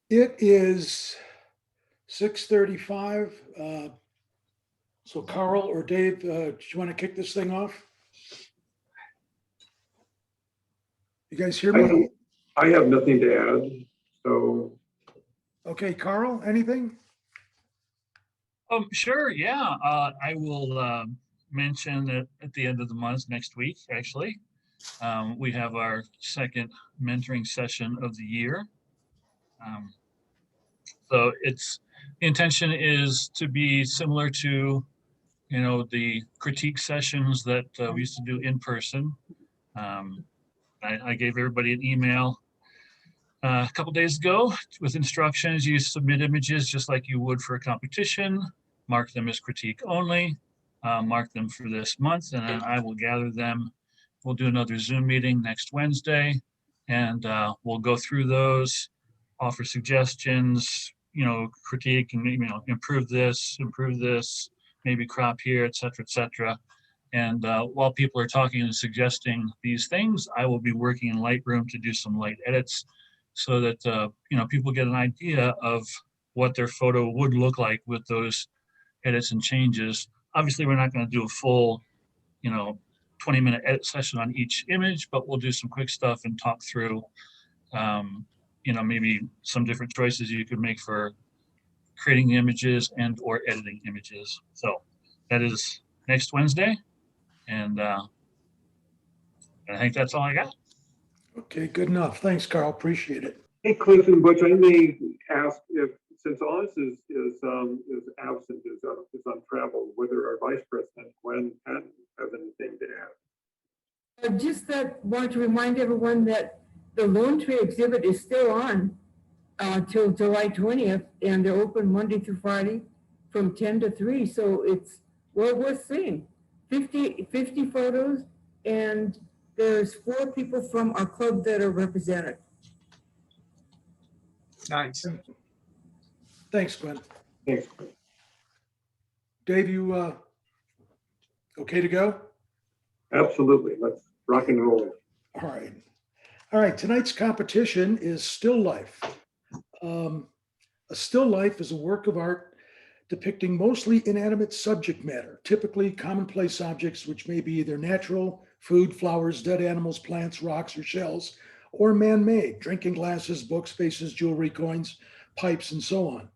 It is 6:35. So Carl or Dave, do you want to kick this thing off? You guys hear me? I have nothing to add. So, Okay, Carl, anything? Sure, yeah. I will mention that at the end of the month, next week, actually, we have our second mentoring session of the year. So the intention is to be similar to, the critique sessions that we used to do in person. I gave everybody an email a couple days ago with instructions. You submit images just like you would for a competition, mark them as critique only, mark them for this month, and then I will gather them. We'll do another Zoom meeting next Wednesday, and we'll go through those, offer suggestions, critique and, improve this, maybe crop here, et cetera. And while people are talking and suggesting these things, I will be working in Lightroom to do some light edits so that, people get an idea of what their photo would look like with those edits and changes. Obviously, we're not going to do a full, 20-minute edit session on each image, but we'll do some quick stuff and talk through, maybe some different choices you could make for creating the images and or editing images. So that is next Wednesday. And I think that's all I got. Okay, good enough. Thanks, Carl. Appreciate it. hey, Cliff and Butch, I may ask if, since Oz is absent, is on travel, whether our Vice President Gwen Patton has anything to add. Just that, want to remind everyone that the Lone Tree exhibit is still on till July 20th, and they're open Monday through Friday from 10 to 3. So it's well worth seeing. 50 photos, and there's 4 people from our club that are represented. Nice. Thanks, Gwen. Thanks. Dave, you okay to go? Absolutely. Let's rock and roll. All right. All right. Tonight's competition is still life. A still life is a work of art depicting mostly inanimate subject matter, typically commonplace objects which may be either natural, food, flowers, dead animals, plants, rocks, or shells, or man-made, drinking glasses, books, faces, jewelry, coins, pipes, and so on.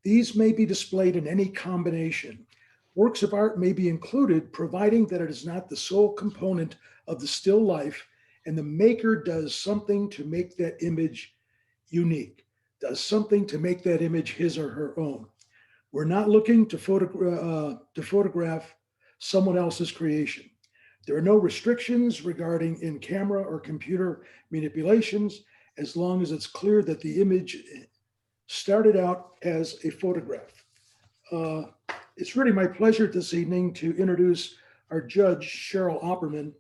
These may be displayed in any combination. Works of art may be included, providing that it is not the sole component of the still life, and the maker does something to make that image unique, does something to make that image his or her own. We're not looking to photograph someone else's creation. There are no restrictions regarding in-camera or computer manipulations, as long as it's clear that the image started out as a photograph. It's really my pleasure this evening to introduce our judge, Cheryl Opperman.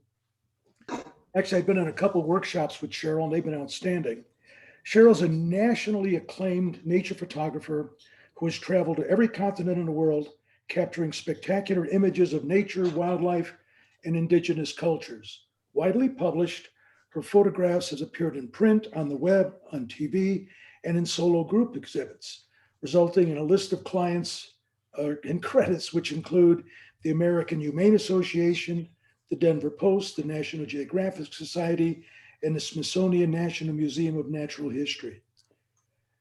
Actually, I've been on a couple of workshops with Cheryl, and they've been outstanding. Cheryl's a nationally acclaimed nature photographer who has traveled to every continent in the world, capturing spectacular images of nature, wildlife, and indigenous cultures. Widely published, her photographs has appeared in print, on the web, on TV, and in solo group exhibits, resulting in a list of clients and credits, which include the American Humane Association, the Denver Post, the National Geographic Society, and the Smithsonian National Museum of Natural History.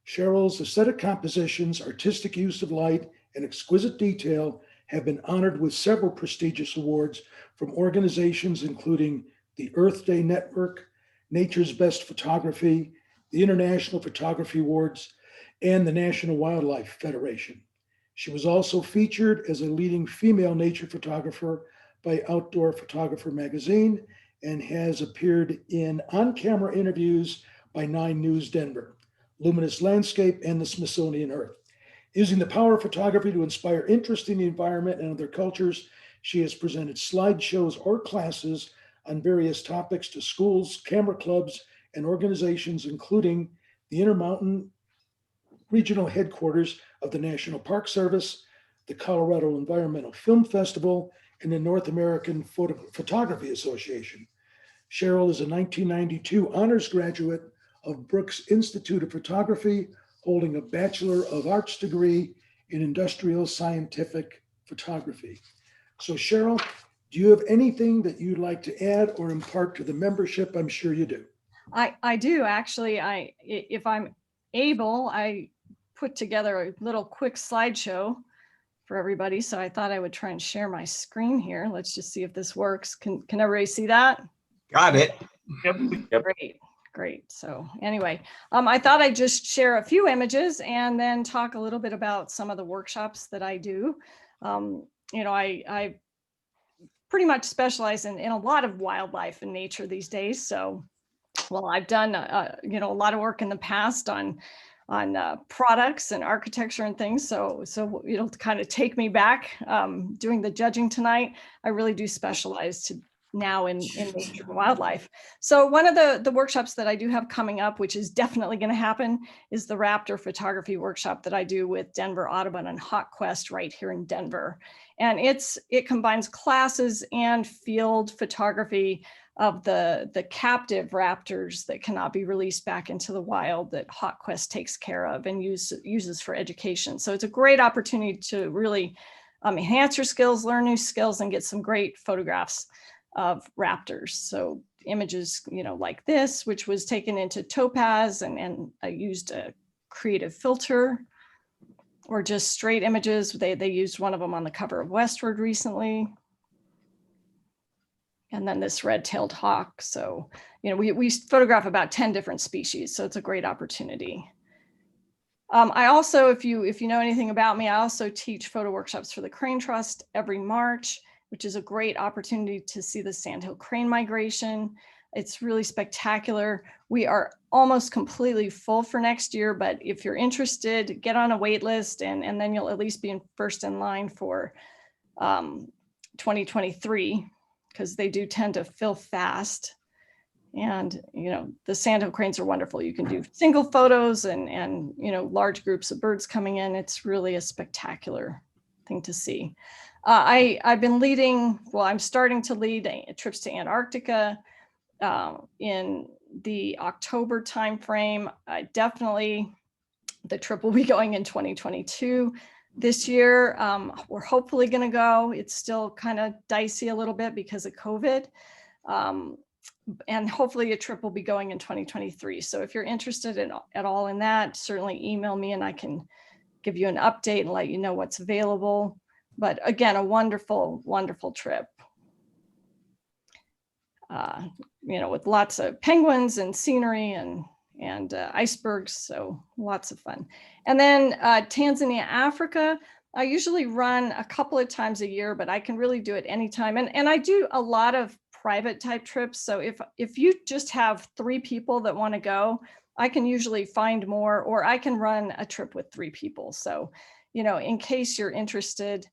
Cheryl's aesthetic compositions, artistic use of light, and exquisite detail have been honored with several prestigious awards from organizations including the Earth Day Network, Nature's Best Photography, the International Photography Awards, and the National Wildlife Federation. She was also featured as a leading female nature photographer by Outdoor Photographer magazine and has appeared in on-camera interviews by 9 News Denver, Luminous Landscape, and the Smithsonian Earth. Using the power of photography to inspire interest in the environment and other cultures, she has presented slideshows or classes on various topics to schools, camera clubs, and organizations, including the Intermountain Regional Headquarters of the National Park Service, the Colorado Environmental Film Festival, and the North American Photography Association. Cheryl is a 1992 honors graduate of Brooks Institute of Photography, holding a Bachelor of Arts degree in industrial scientific photography. So Cheryl, do you have anything that you'd like to add or impart to the membership? I'm sure you do. I do actually. If I'm able, I put together a little quick slideshow for everybody. So I thought I would try and share my screen here. Let's just see if this works. Can everybody see that? Got it. Yep. Great. So anyway, I thought I'd just share a few images and then talk a little bit about some of the workshops that I do. I pretty much specialize in a lot of wildlife and nature these days. So, well, I've done a lot of work in the past on products and architecture and things. So it'll kind of take me back doing the judging tonight. I really do specialize now in nature and wildlife. So one of the workshops that I do have coming up, which is definitely going to happen, is the raptor photography workshop that I do with Denver Audubon and HawkQuest right here in Denver. And it combines classes and field photography of the captive raptors that cannot be released back into the wild that HawkQuest takes care of and uses for education. So it's a great opportunity to really enhance your skills, learn new skills, and get some great photographs of raptors. So images, like this, which was taken into Topaz, and I used a creative filter, or just straight images. They used one of them on the cover of Westward recently. And then this red-tailed hawk. So, we photograph about 10 different species. So it's a great opportunity. I also, if you know anything about me, I also teach photo workshops for the Crane Trust every March, which is a great opportunity to see the sandhill crane migration. It's really spectacular. We are almost completely full for next year, but if you're interested, get on a wait list, and then you'll at least be first in line for 2023, because they do tend to fill fast. And, the sandhill cranes are wonderful. You can do single photos and large groups of birds coming in. It's really a spectacular thing to see. I've been I'm starting to lead trips to Antarctica in the October timeframe. Definitely the trip will be going in 2022. This year, we're hopefully going to go. It's still kind of dicey a little bit because of COVID. And hopefully a trip will be going in 2023. So if you're interested at all in that, certainly email me and I can give you an update and let you know what's available. But again, a wonderful, wonderful trip. With lots of penguins and scenery and icebergs, so lots of fun. And then Tanzania, Africa, I usually run a couple of times a year, but I can really do it anytime. And I do a lot of private type trips. So if you just have 3 people that want to go, I can usually find more, or I can run a trip with 3 people. So, in case you're interested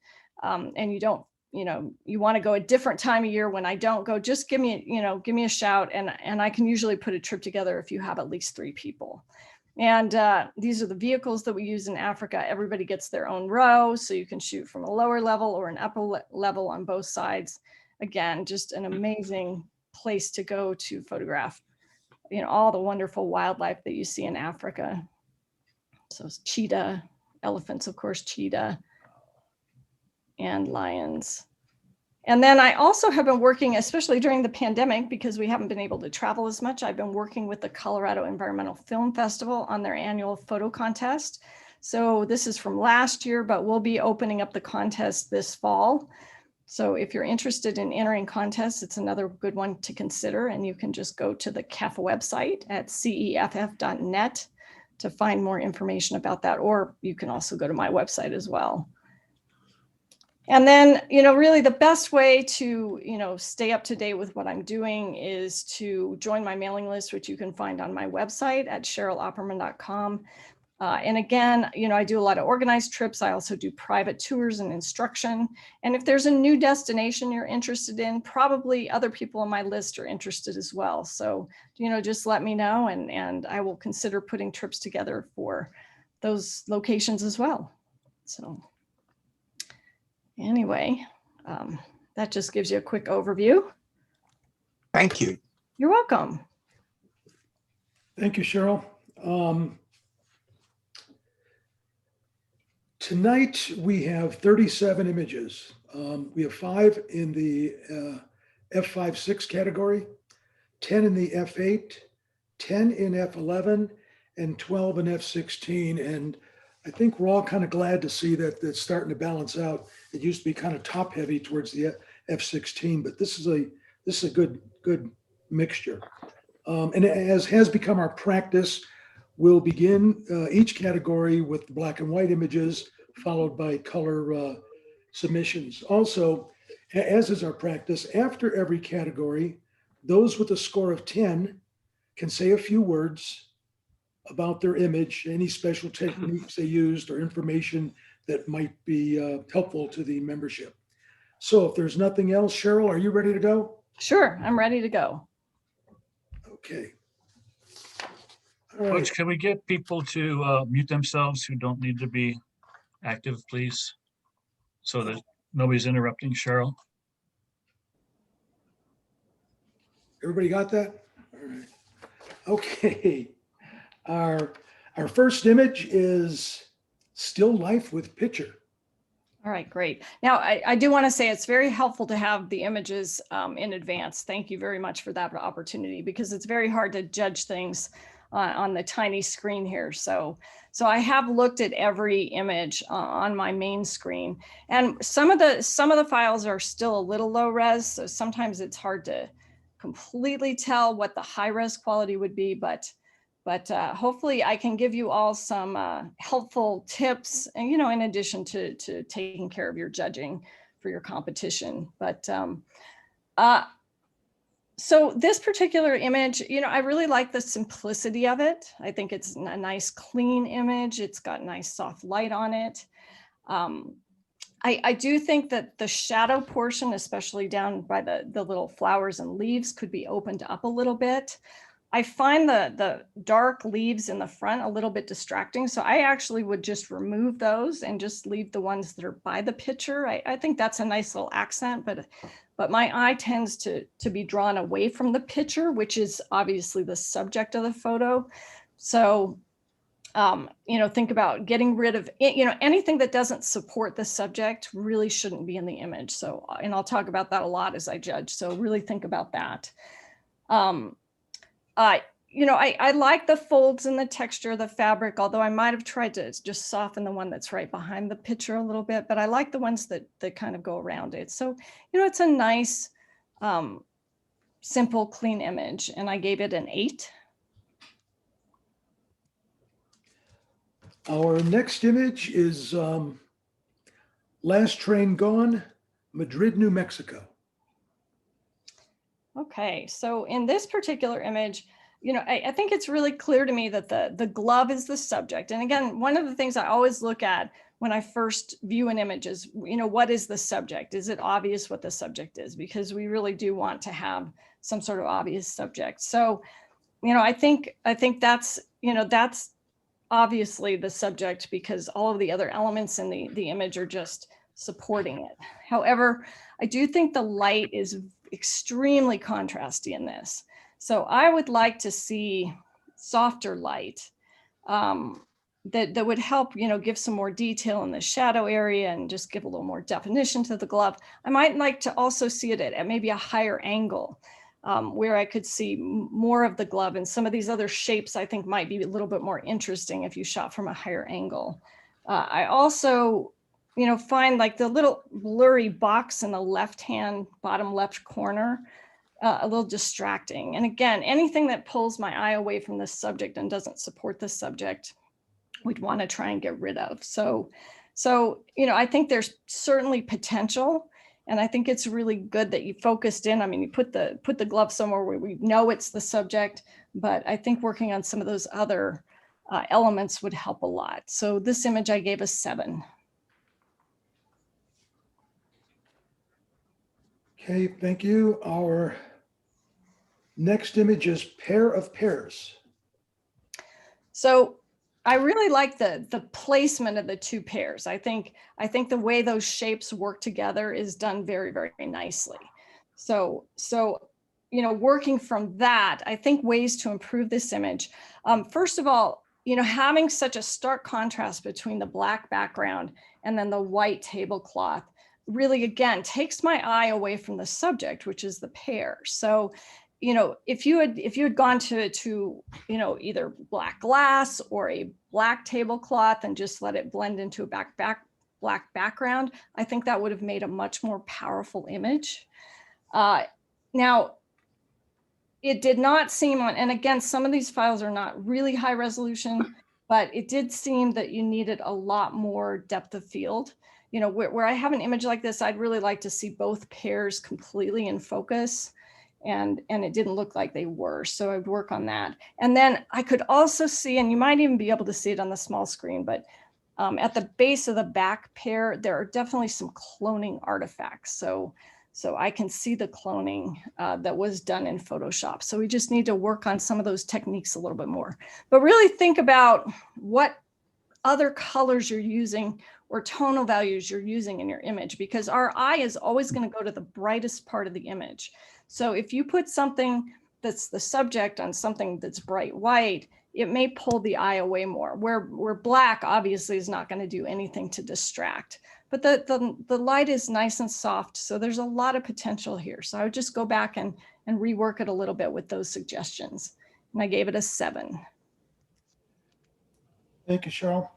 and you don't, you want to go a different time of year when I don't go, just give me a shout, and I can usually put a trip together if you have at least 3 people. And these are the vehicles that we use in Africa. Everybody gets their own row, so you can shoot from a lower level or an upper level on both sides. Again, just an amazing place to go to photograph, all the wonderful wildlife that you see in Africa. So cheetah, elephants, of course, cheetah, and lions. And then I also have been working, especially during the pandemic, because we haven't been able to travel as much. I've been working with the Colorado Environmental Film Festival on their annual photo contest. So this is from last year, but we'll be opening up the contest this fall. So if you're interested in entering contests, it's another good one to consider. And you can just go to the CEF website at ceff.net to find more information about that. Or you can also go to my website as well. And then, really the best way to, stay up to date with what I'm doing is to join my mailing list, which you can find on my website at CherylOpperman.com. And again, I do a lot of organized trips. I also do private tours and instruction. And if there's a new destination you're interested in, probably other people on my list are interested as well. So, just let me know, and I will consider putting trips together for those locations as well. So anyway, that just gives you a quick overview. Thank you. You're welcome. Thank you, Cheryl. Tonight, we have 37 images. We have 5 in the F5.6 category, 10 in the F8, 10 in F11, and 12 in F16. And I think we're all kind of glad to see that that's starting to balance out. It used to be kind of top heavy towards the F16, but this is a good mixture. And as has become our practice, we'll begin each category with black and white images, followed by color submissions. Also, as is our practice, after every category, those with a score of 10 can say a few words about their image, any special techniques they used or information that might be helpful to the membership. So if there's nothing else, Cheryl, are you ready to go? Sure, I'm ready to go. Okay. All right. Coach, can we get people to mute themselves who don't need to be active, please? So that nobody's interrupting Cheryl. Everybody got that? All right. Okay. Our first image is still life with picture. All right, great. Now, I do want to say it's very helpful to have the images in advance. Thank you very much for that opportunity, because it's very hard to judge things on the tiny screen here. So I have looked at every image on my main screen, and some of the files are still a little low res. So sometimes it's hard to completely tell what the high res quality would be, but hopefully I can give you all some helpful tips, and in addition to taking care of your judging for your competition. But so this particular image, I really like the simplicity of it. I think it's a nice clean image. It's got nice soft light on it. I do think that the shadow portion, especially down by the little flowers and leaves, could be opened up a little bit. I find the dark leaves in the front a little bit distracting. So I actually would just remove those and just leave the ones that are by the picture. I think that's a nice little accent, but my eye tends to be drawn away from the picture, which is obviously the subject of the photo. So, think about getting rid of, anything that doesn't support the subject really shouldn't be in the image. So, and I'll talk about that a lot as I judge. So really think about that. I like the folds and the texture of the fabric, although I might have tried to just soften the one that's right behind the picture a little bit, but I like the ones that kind of go around it. So, it's a nice, simple, clean image, and I gave it an 8. Our next image is Last Train Gone, Madrid, New Mexico. Okay, so in this particular image, I think it's really clear to me that the glove is the subject. And again, one of the things I always look at when I first view an image is, what is the subject? Is it obvious what the subject is? Because we really do want to have some sort of obvious subject. So, I think that's, that's obviously the subject, because all of the other elements in the image are just supporting it. However, I do think the light is extremely contrasty in this. So I would like to see softer light that would help, give some more detail in the shadow area and just give a little more definition to the glove. I might like to also see it at maybe a higher angle, where I could see more of the glove, and some of these other shapes I think might be a little bit more interesting if you shot from a higher angle. I also, find like the little blurry box in the left-hand bottom left corner a little distracting. And again, anything that pulls my eye away from the subject and doesn't support the subject, we'd want to try and get rid of. So, I think there's certainly potential. And I think it's really good that you focused in. I mean, you put the glove somewhere where we know it's the subject, but I think working on some of those other elements would help a lot. So this image I gave a 7. Okay, thank you. Our next image is Pair of Pairs. So I really like the placement of the 2 pairs. I think the way those shapes work together is done very, very nicely. So working from that, I think ways to improve this image. First of all, having such a stark contrast between the black background and then the white tablecloth really, again, takes my eye away from the subject, which is the pear. So, if you had gone to either black glass or a black tablecloth and just let it blend into a black background, I think that would have made a much more powerful image. Now, it did not seem on, and again, some of these files are not really high resolution, but it did seem that you needed a lot more depth of field. Where I have an image like this, I'd really like to see both pairs completely in focus, and it didn't look like they were. So I'd work on that. And then I could also see, and you might even be able to see it on the small screen, but at the base of the back pair, there are definitely some cloning artifacts. So I can see the cloning that was done in Photoshop. So we just need to work on some of those techniques a little bit more. But really think about what other colors you're using or tonal values you're using in your image, because our eye is always going to go to the brightest part of the image. So if you put something that's the subject on something that's bright white, it may pull the eye away more, where black obviously is not going to do anything to distract. But the light is nice and soft, so there's a lot of potential here. So I would just go back and rework it a little bit with those suggestions. And I gave it a 7. Thank you, Cheryl.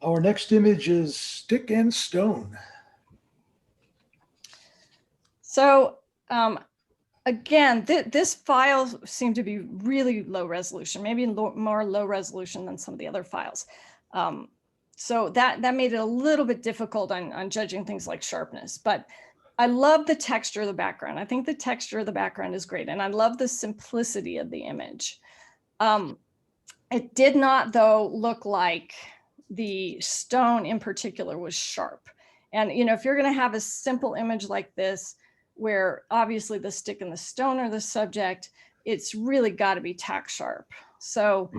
Our next image is Stick and Stone. So again, this file seemed to be really low resolution, maybe more low resolution than some of the other files. So that made it a little bit difficult on judging things like sharpness, but I love the texture of the background. I think the texture of the background is great. And I love the simplicity of the image. It did not, though, look like the stone in particular was sharp. And, if you're going to have a simple image like this, where obviously the stick and the stone are the subject, it's really got to be tack sharp. So,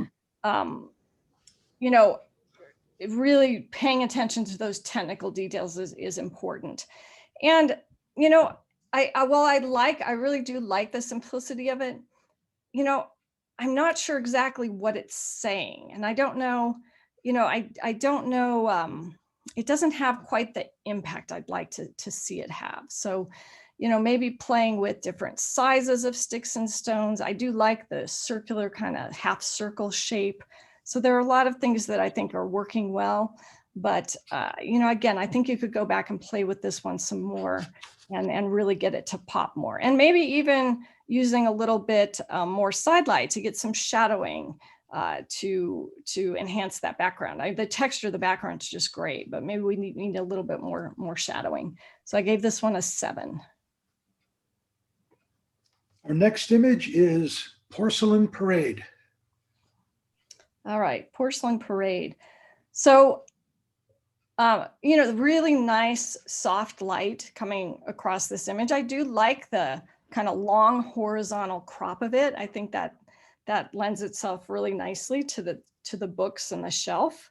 really paying attention to those technical details is important. And, I really do like the simplicity of it. I'm not sure exactly what it's saying. And I don't know, I don't know, it doesn't have quite the impact I'd like to see it have. So, maybe playing with different sizes of sticks and stones. I do like the circular kind of half circle shape. So there are a lot of things that I think are working well, but again, I think you could go back and play with this one some more and really get it to pop more. And maybe even using a little bit more side light to get some shadowing to enhance that background. The texture of the background is just great, but maybe we need a little bit more shadowing. So I gave this one a 7. Our next image is Porcelain Parade. All right, Porcelain Parade. So, the really nice soft light coming across this image. I do like the kind of long horizontal crop of it. I think that lends itself really nicely to the books and the shelf.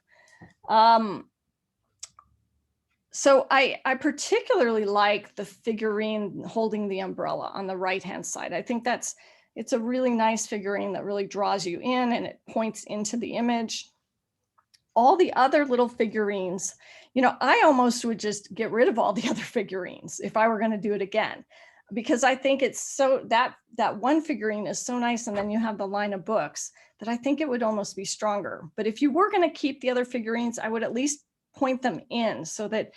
So I particularly like the figurine holding the umbrella on the right-hand side. I think it's a really nice figurine that really draws you in and it points into the image. All the other little figurines, I almost would just get rid of all the other figurines if I were going to do it again, because I think it's so that one figurine is so nice. And then you have the line of books that I think it would almost be stronger. But if you were going to keep the other figurines, I would at least point them in so that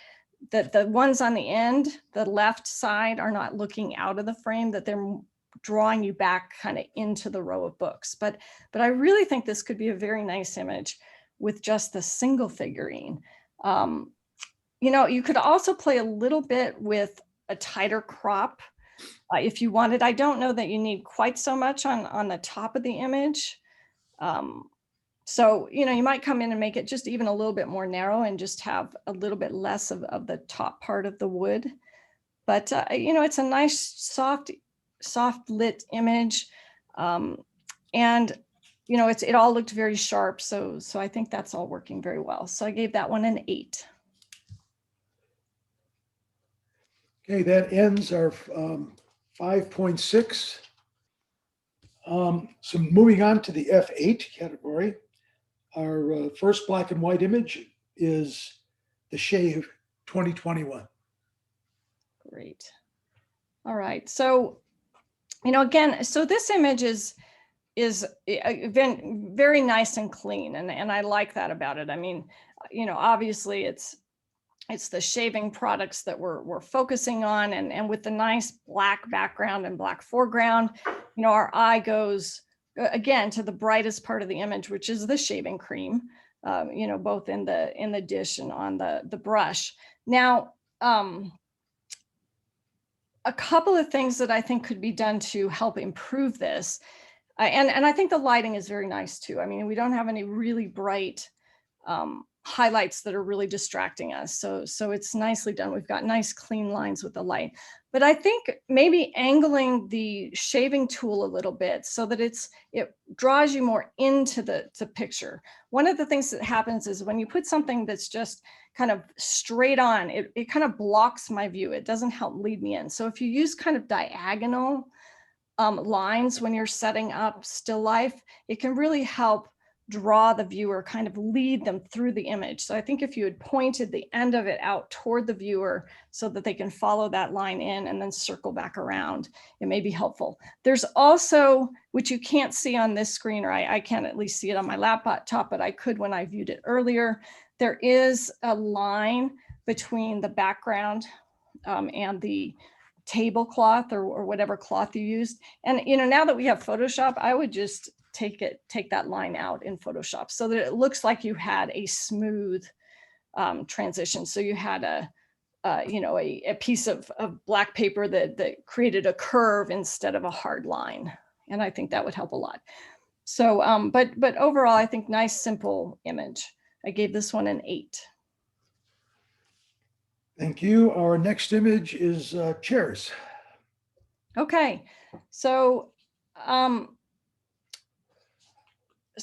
the ones on the end, the left side, are not looking out of the frame, that they're drawing you back kind of into the row of books. But I really think this could be a very nice image with just the single figurine. You could also play a little bit with a tighter crop if you wanted. I don't know that you need quite so much on the top of the image. So, you might come in and make it just even a little bit more narrow and just have a little bit less of the top part of the wood. But, it's a nice, soft lit image. And, it all looked very sharp. So I think that's all working very well. So I gave that one an 8. Okay, that ends our 5.6. So moving on to the F8 category. Our first black and white image is the Shave 2021. Great. All right. So, again, so this image is very nice and clean. And I like that about it. I mean, obviously it's the shaving products that we're focusing on, and with the nice black background and black foreground, our eye goes again to the brightest part of the image, which is the shaving cream, both in the dish and on the brush. Now, a couple of things that I think could be done to help improve this. And I think the lighting is very nice too. I mean, we don't have any really bright highlights that are really distracting us. So it's nicely done. We've got nice clean lines with the light. But I think maybe angling the shaving tool a little bit so that it draws you more into the picture. One of the things that happens is when you put something that's just kind of straight on, it kind of blocks my view. It doesn't help lead me in. So if you use kind of diagonal lines when you're setting up still life, it can really help draw the viewer, kind of lead them through the image. So I think if you had pointed the end of it out toward the viewer so that they can follow that line in and then circle back around, it may be helpful. There's also, which you can't see on this screen, or I can't at least see it on my laptop, but I could when I viewed it earlier, there is a line between the background and the tablecloth or whatever cloth you used. And now that we have Photoshop, I would just take that line out in Photoshop so that it looks like you had a smooth transition. So you had a piece of black paper that created a curve instead of a hard line. And I think that would help a lot. So, but overall, I think nice, simple image. I gave this one an 8. Thank you. Our next image is chairs. Okay, so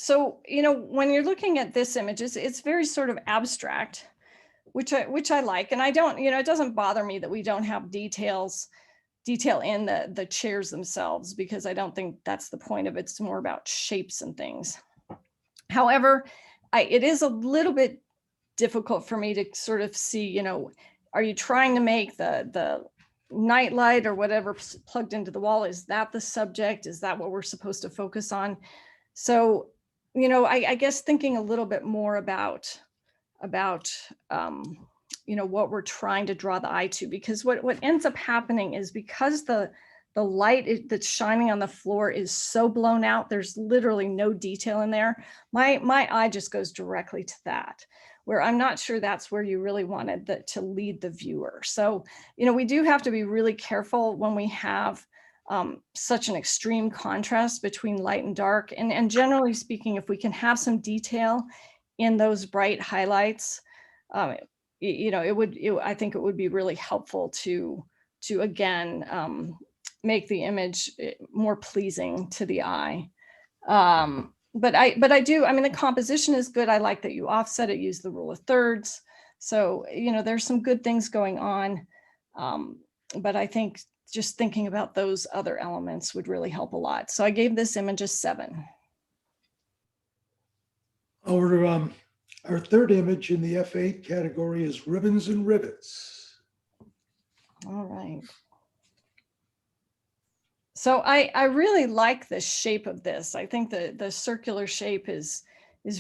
when you're looking at this image, it's very sort of abstract, which I like, and I don't, it doesn't bother me that we don't have detail in the chairs themselves, because I don't think that's the point of it. It's more about shapes and things. However, it is a little bit difficult for me to sort of see, are you trying to make the night light or whatever plugged into the wall, is that the subject? Is that what we're supposed to focus on? So, I guess thinking a little bit more about what we're trying to draw the eye to, because what ends up happening is because the light that's shining on the floor is so blown out, there's literally no detail in there. My eye just goes directly to that, where I'm not sure that's where you really wanted to lead the viewer. So, we do have to be really careful when we have such an extreme contrast between light and dark. And generally speaking, if we can have some detail in those bright highlights, I think it would be really helpful to again, make the image more pleasing to the eye. But I do, the composition is good. I like that you offset it, use the rule of thirds. So, there's some good things going on. But I think just thinking about those other elements would really help a lot. So I gave this image a 7. Our third image in the F8 category is ribbons and rivets. All right. So I really like the shape of this. I think the circular shape is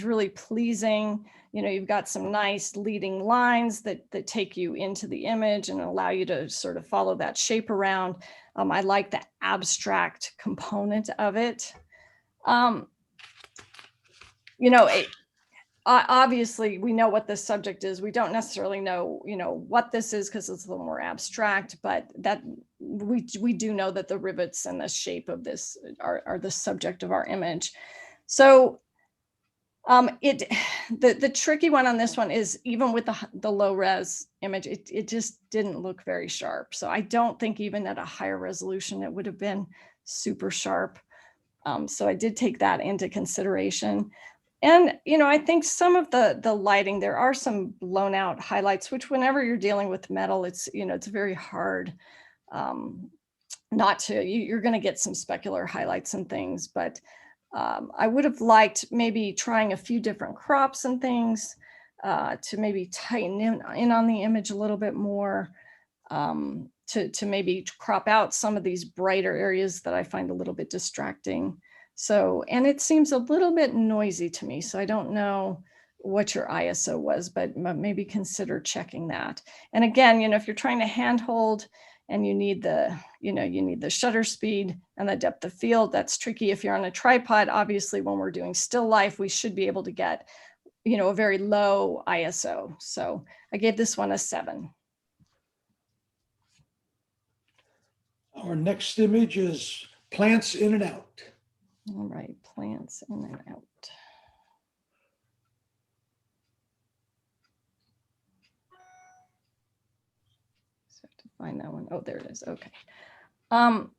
really pleasing. You've got some nice leading lines that take you into the image and allow you to sort of follow that shape around. I like the abstract component of it. Obviously we know what the subject is. We don't necessarily know, what this is because it's a little more abstract, but that we do know that the rivets and the shape of this are the subject of our image. So the tricky one on this one is, even with the low res image, it just didn't look very sharp. So I don't think even at a higher resolution it would have been super sharp. So I did take that into consideration. And, I think some of the lighting, there are some blown out highlights, which whenever you're dealing with metal, it's very hard not to, you're going to get some specular highlights and things. But I would have liked maybe trying a few different crops and things to maybe tighten in on the image a little bit more, to maybe crop out some of these brighter areas that I find a little bit distracting. So, and it seems a little bit noisy to me, so I don't know what your ISO was, but maybe consider checking that. And again, if you're trying to handhold and you need the shutter speed and the depth of field, that's tricky. If you're on a tripod, obviously when we're doing still life, we should be able to get, a very low ISO. So I gave this one a 7. Our next image is plants in and out. All right, plants in and out. So I have to find that one. Oh, there it is. Okay. All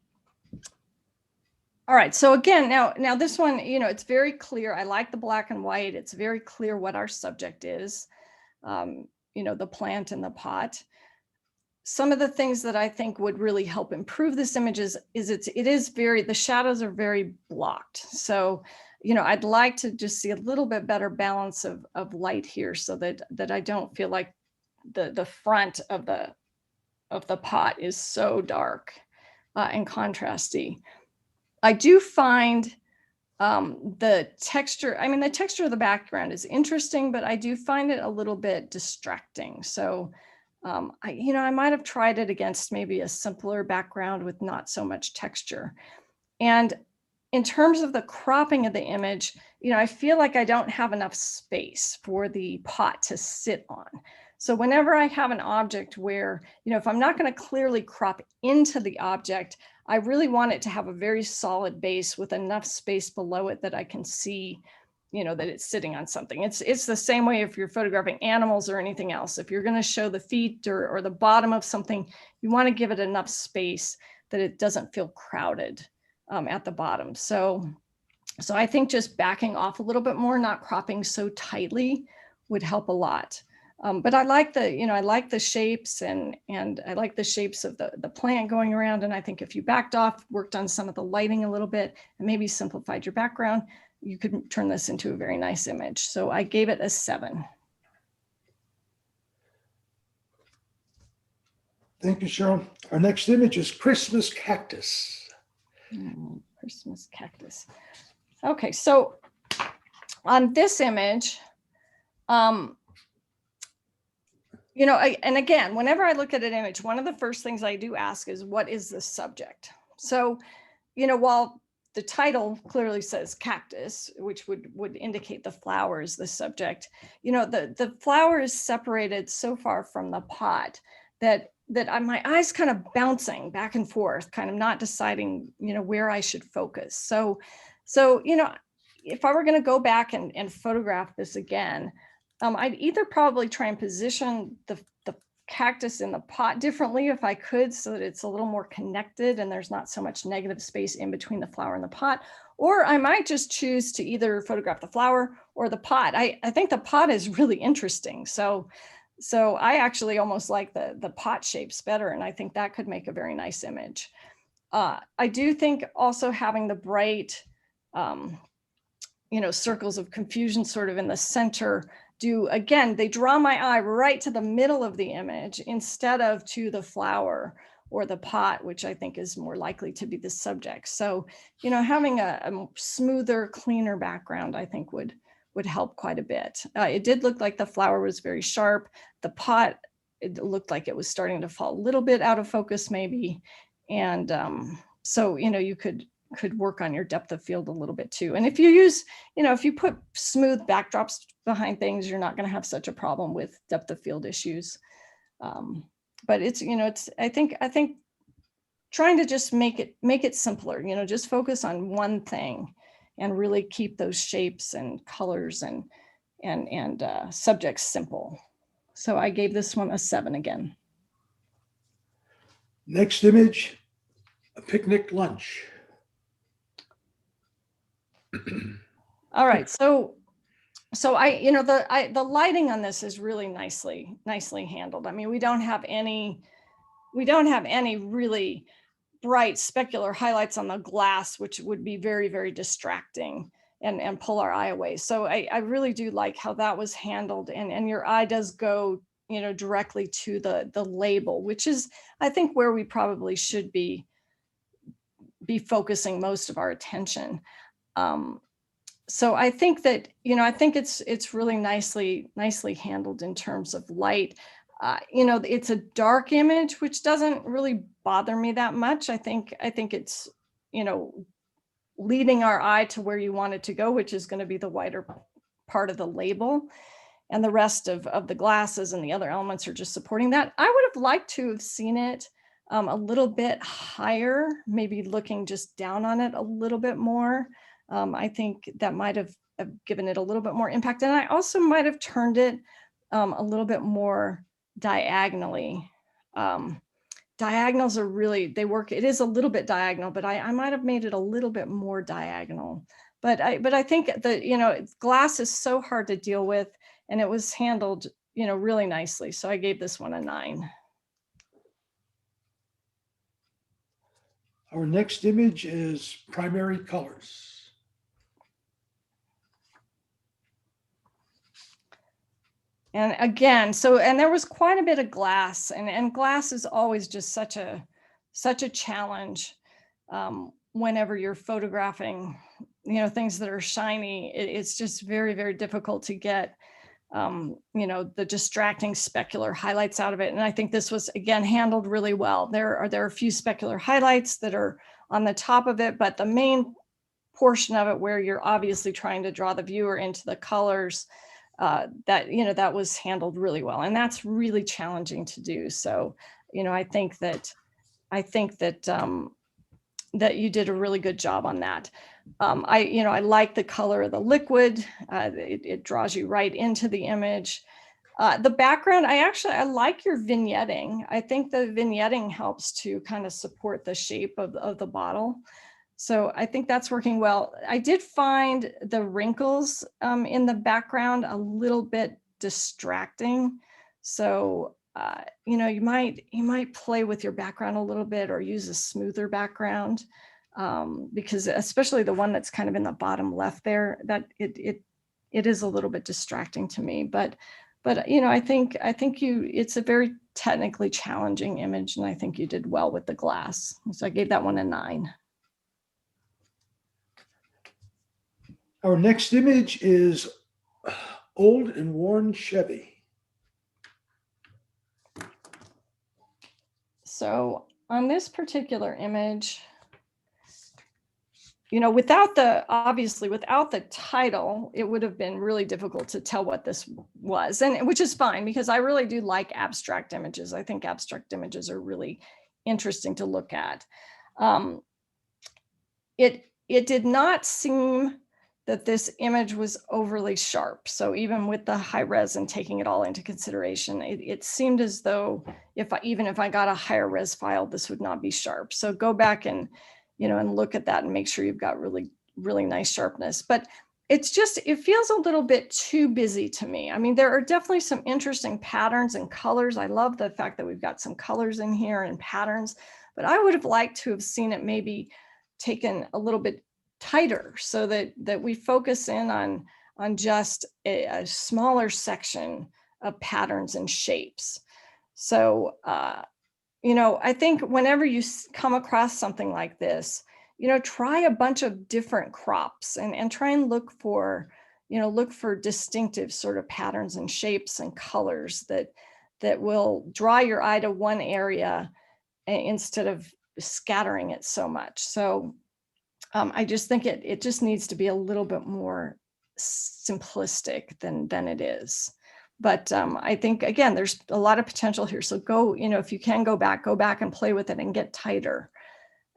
right. So again, now this one, it's very clear. I like the black and white. It's very clear what our subject is. The plant in the pot. Some of the things that I think would really help improve this image is the shadows are very blocked. So, I'd like to just see a little bit better balance of light here so that I don't feel like the front of the pot is so dark and contrasty. I do find the texture, the texture of the background is interesting, but I do find it a little bit distracting. So I might have tried it against maybe a simpler background with not so much texture. And in terms of the cropping of the image, I feel like I don't have enough space for the pot to sit on. So whenever I have an object where, if I'm not going to clearly crop into the object, I really want it to have a very solid base with enough space below it that I can see that it's sitting on something. It's the same way if you're photographing animals or anything else. If you're going to show the feet or the bottom of something, you want to give it enough space that it doesn't feel crowded at the bottom. So I think just backing off a little bit more, not cropping so tightly, would help a lot. But I like the shapes and I like the shapes of the plant going around. And I think if you backed off, worked on some of the lighting a little bit, and maybe simplified your background, you could turn this into a very nice image. So I gave it a 7. Thank you, Cheryl. Our next image is Christmas cactus. Christmas cactus. Okay, so on this image, and again, whenever I look at an image, one of the first things I do ask is, what is the subject? So, while the title clearly says cactus, which would indicate the flower is the subject, the flower is separated so far from the pot that my eyes kind of bouncing back and forth, kind of not deciding, where I should focus. So, if I were going to go back and photograph this again, I'd either probably try and position the cactus in the pot differently if I could, so that it's a little more connected and there's not so much negative space in between the flower and the pot. Or I might just choose to either photograph the flower or the pot. I think the pot is really interesting. So I actually almost like the pot shapes better, and I think that could make a very nice image. I do think also having the bright, circles of confusion sort of in the center they draw my eye right to the middle of the image instead of to the flower or the pot, which I think is more likely to be the subject. So, having a smoother, cleaner background, I think would help quite a bit. It did look like the flower was very sharp. The pot, it looked like it was starting to fall a little bit out of focus maybe. And so, you could work on your depth of field a little bit too. And if you use, if you put smooth backdrops behind things, you're not going to have such a problem with depth of field issues. But I think trying to just make it simpler, just focus on one thing and really keep those shapes and colors and subjects simple. So I gave this one a 7 again. Next image, a picnic lunch. All right, so the lighting on this is really nicely handled. I mean, we don't have any really bright specular highlights on the glass, which would be very, very distracting and pull our eye away. So I really do like how that was handled, and your eye does go, you know, directly to the label, which is, I think, where we probably should be focusing most of our attention. So I think that, you know, I think it's really nicely handled in terms of light. You know, it's a dark image, which doesn't really bother me that much. I think it's, you know, leading our eye to where you want it to go, which is going to be the wider part of the label. And the rest of the glasses and the other elements are just supporting that. I would have liked to have seen it a little bit higher, maybe looking just down on it a little bit more. I think that might have given it a little bit more impact. And I also might have turned it a little bit more diagonally. Diagonals are really, they work. It is a little bit diagonal, but I might have made it a little bit more diagonal. But I think that, you know, glass is so hard to deal with, and it was handled, you know, really nicely. So I gave this one a 9. Our next image is primary colors. And again, and there was quite a bit of glass, and glass is always just such a challenge whenever you're photographing, you know, things that are shiny. It's just very, very difficult to get, you know, the distracting specular highlights out of it. And I think this was, again, handled really well. There are a few specular highlights that are on the top of it, but the main portion of it where you're obviously trying to draw the viewer into the colors, that, you know, that was handled really well. And that's really challenging to do. So, you know, I think that that you did a really good job on that. I like the color of the liquid. It draws you right into the image. The background, I like your vignetting. I think the vignetting helps to kind of support the shape of the bottle. So I think that's working well. I did find the wrinkles in the background a little bit distracting. So you know, you might play with your background a little bit, or use a smoother background, because especially the one that's kind of in the bottom left there, that it is a little bit distracting to me. But you know, I think it's a very technically challenging image, and I think you did well with the glass. So I gave that one a 9. Our next image is old and worn Chevy. So on this particular image, you know, obviously without the title, it would have been really difficult to tell what this was, and which is fine, because I really do like abstract images. I think abstract images are really interesting to look at. It did not seem that this image was overly sharp. So even with the high res and taking it all into consideration, it seemed as though even if I got a higher res file, this would not be sharp. So go back and, you know, and look at that and make sure you've got really, really nice sharpness. But it feels a little bit too busy to me. I mean, there are definitely some interesting patterns and colors. I love the fact that we've got some colors in here and patterns, but I would have liked to have seen it maybe taken a little bit tighter, so that we focus in on just a smaller section of patterns and shapes. So you know, I think whenever you come across something like this, you know, try a bunch of different crops and try and look for distinctive sort of patterns and shapes and colors that will draw your eye to one area instead of scattering it so much. So I just think it just needs to be a little bit more simplistic than it is. But I think, again, there's a lot of potential here. So go, you know, if you can go back and play with it and get tighter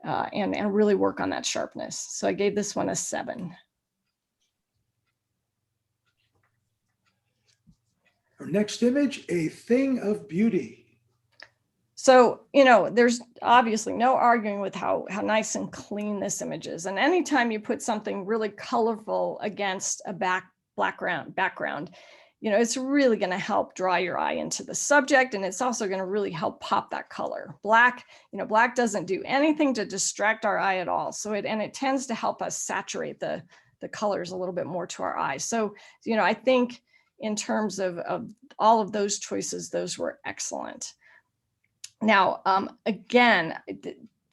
and really work on that sharpness. So I gave this one a 7. Our next image, a thing of beauty. So, you know, there's obviously no arguing with how nice and clean this image is. And anytime you put something really colorful against a background, you know, it's really going to help draw your eye into the subject. And it's also going to really help pop that color. Black, you know, black doesn't do anything to distract our eye at all. So it tends to help us saturate the colors a little bit more to our eyes. So, you know, I think in terms of all of those choices, those were excellent. Now, again,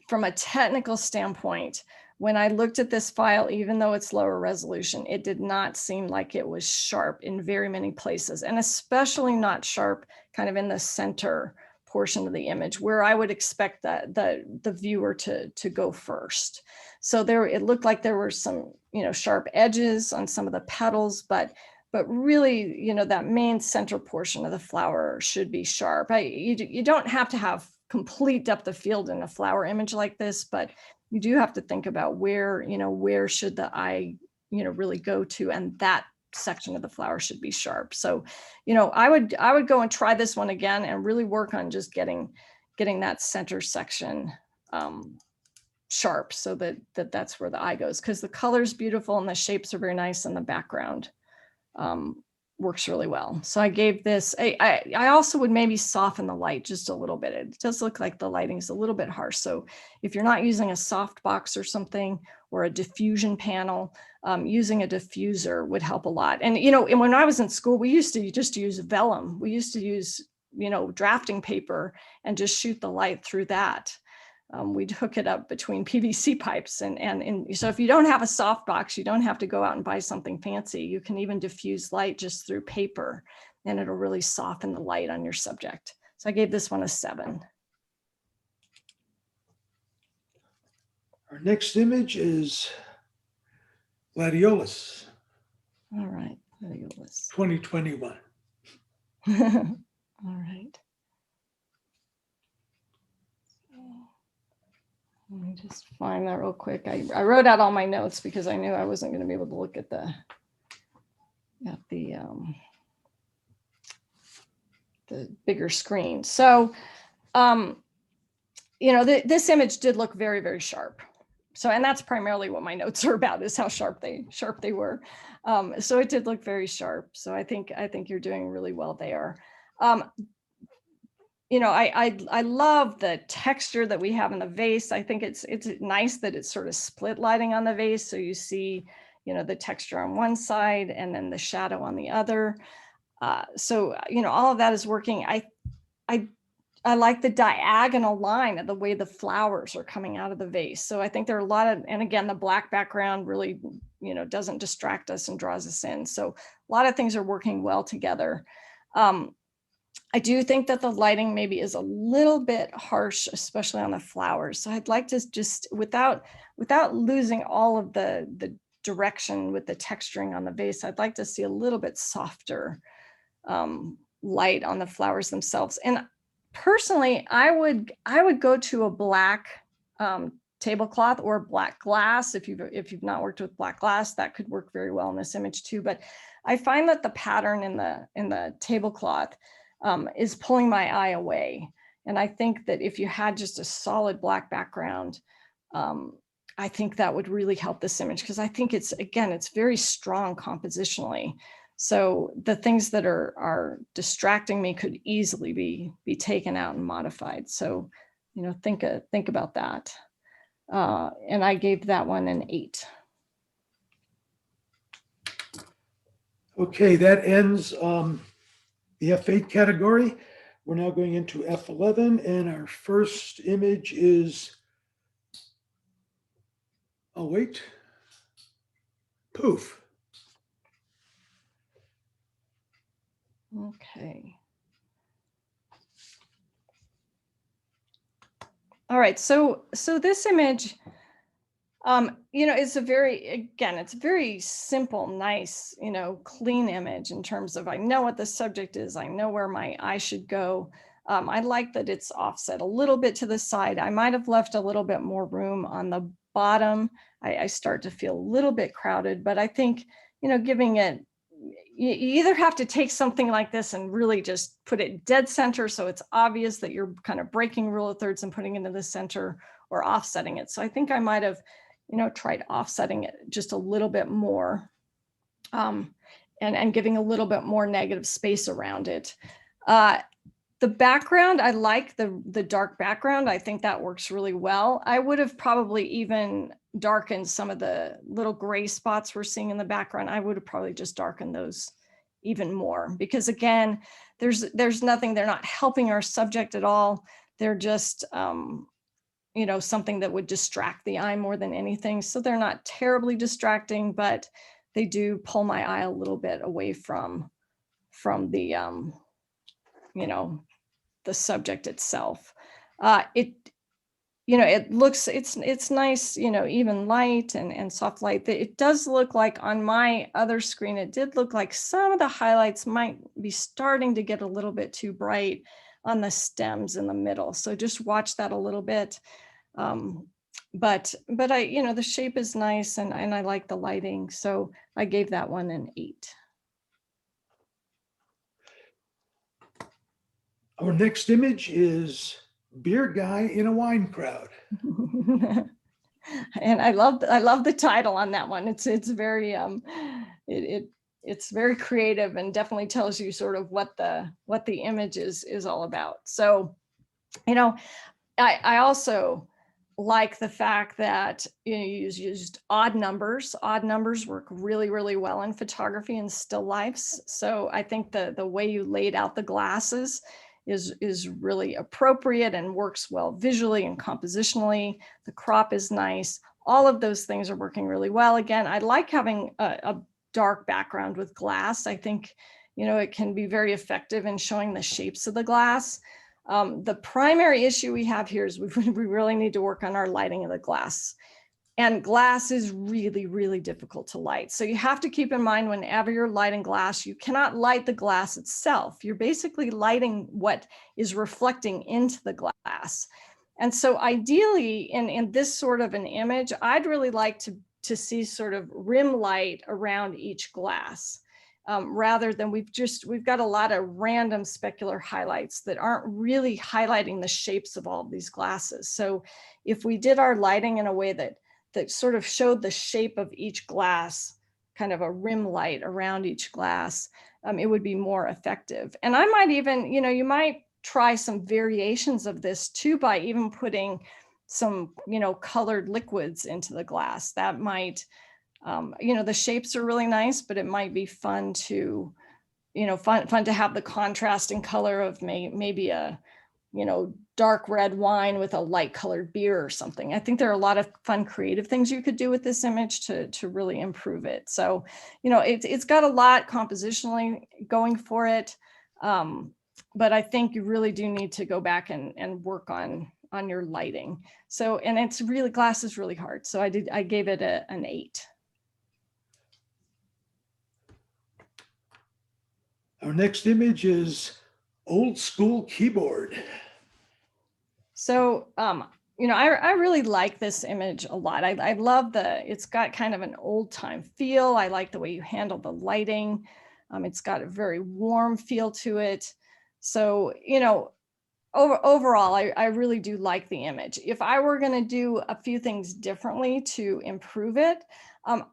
from a technical standpoint, when I looked at this file, even though it's lower resolution, it did not seem like it was sharp in very many places, and especially not sharp kind of in the center portion of the image where I would expect that the viewer to go first. So it looked like there were some, you know, sharp edges on some of the petals, but really, you know, that main center portion of the flower should be sharp. You don't have to have complete depth of field in a flower image like this, but you do have to think about where, you know, where should the eye, you know, really go to, and that section of the flower should be sharp. So, you know, I would go and try this one again and really work on just getting that center section sharp, so that's where the eye goes, because the color's beautiful and the shapes are very nice and the background works really well. So I gave this, I also would maybe soften the light just a little bit. It does look like the lighting's a little bit harsh. So if you're not using a soft box or something, or a diffusion panel, using a diffuser would help a lot. And, you know, and when I was in school, we used to just use vellum. We used to use, you know, drafting paper and just shoot the light through that. We'd hook it up between PVC pipes. And so if you don't have a soft box, you don't have to go out and buy something fancy. You can even diffuse light just through paper, and it'll really soften the light on your subject. So I gave this one a 7. Our next image is gladiolus, All right, gladiolus. 2021. All right. Let me just find that real quick. I wrote out all my notes because I knew I wasn't going to be able to look at the bigger screen. So, you know, this image did look very, very sharp. So, and that's primarily what my notes are about, is how sharp they were. So it did look very sharp. So I think you're doing really well there. You know, I love the texture that we have in the vase. I think it's nice that it's sort of split lighting on the vase. So you see, you know, the texture on one side and then the shadow on the other. So, you know, all of that is working. I like the diagonal line of the way the flowers are coming out of the vase. So I think there are a lot of, and again, the black background really, you know, doesn't distract us and draws us in. So a lot of things are working well together. I do think that the lighting maybe is a little bit harsh, especially on the flowers. So I'd like to just, without losing all of the direction with the texturing on the vase, I'd like to see a little bit softer light on the flowers themselves. And personally, I would go to a black tablecloth or black glass. If you've not worked with black glass, that could work very well in this image too. But I find that the pattern in the tablecloth is pulling my eye away. And I think that if you had just a solid black background, I think that would really help this image, because I think it's very strong compositionally. So the things that are distracting me could easily be taken out and modified. So, you know, think about that. And I gave that one an 8. Okay, that ends the F8 category. We're now going into F11, and our first image is, oh wait, poof. Okay. All right, so this image, you know, it's a very simple, nice, you know, clean image in terms of, I know what the subject is, I know where my eye should go. I like that it's offset a little bit to the side. I might have left a little bit more room on the bottom. I start to feel a little bit crowded, but I think, you know, giving it, you either have to take something like this and really just put it dead center, so it's obvious that you're kind of breaking rule of thirds and putting it into the center, or offsetting it. So I think I might have, you know, tried offsetting it just a little bit more. and giving a little bit more negative space around it. The background, I like the dark background. I think that works really well. I would have probably even darkened some of the little gray spots we're seeing in the background. I would have probably just darkened those even more, because again, there's nothing, they're not helping our subject at all. They're just, you know, something that would distract the eye more than anything. So they're not terribly distracting, but they do pull my eye a little bit away from the, you know, the subject itself. You know, it looks, it's nice, you know, even light and soft light. It does look like on my other screen, it did look like some of the highlights might be starting to get a little bit too bright on the stems in the middle. So just watch that a little bit. But I, you know, the shape is nice and I like the lighting. So I gave that one an 8. Our next image is beer guy in a wine crowd. And I love the title on that one. It's very it's very creative and definitely tells you sort of what the image is all about. So, you know, I also like the fact that, you know, you used odd numbers. Odd numbers work really, really well in photography and still lifes. So I think the way you laid out the glasses is really appropriate and works well visually and compositionally. The crop is nice. All of those things are working really well. Again, I like having a dark background with glass. I think, you know, it can be very effective in showing the shapes of the glass. The primary issue we have here is we really need to work on our lighting of the glass. And glass is really, really difficult to light. So you have to keep in mind whenever you're lighting glass, you cannot light the glass itself. You're basically lighting what is reflecting into the glass. And so ideally in this sort of an image, I'd really like to see sort of rim light around each glass. Rather than we've got a lot of random specular highlights that aren't really highlighting the shapes of all of these glasses. So if we did our lighting in a way that sort of showed the shape of each glass, kind of a rim light around each glass, it would be more effective. And I might even, you know, you might try some variations of this too by even putting some, you know, colored liquids into the glass. That might, you know, the shapes are really nice, but it might be fun to, you know, fun to have the contrasting color of maybe a, you know, dark red wine with a light colored beer or something. I think there are a lot of fun creative things you could do with this image to really improve it. So, you know, it's got a lot compositionally going for it. But I think you really do need to go back and work on your lighting. So, and it's really, glass is really hard. So I gave it an 8. Our next image is old school keyboard. So, you know, I really like this image a lot. I love it's got kind of an old time feel. I like the way you handle the lighting. It's got a very warm feel to it. So, you know, overall, I really do like the image. If I were going to do a few things differently to improve it,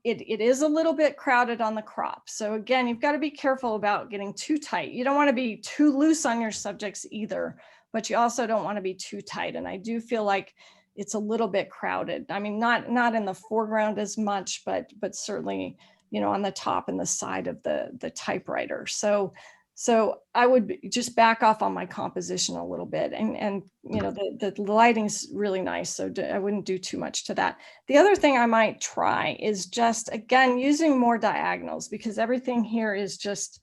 it is a little bit crowded on the crop. So again, you've got to be careful about getting too tight. You don't want to be too loose on your subjects either, but you also don't want to be too tight. And I do feel like it's a little bit crowded. I mean, not in the foreground as much, but certainly, you know, on the top and the side of the typewriter. So I would just back off on my composition a little bit, and you know, the lighting's really nice, so I wouldn't do too much to that. The other thing I might try is just, again, using more diagonals, because everything here is just,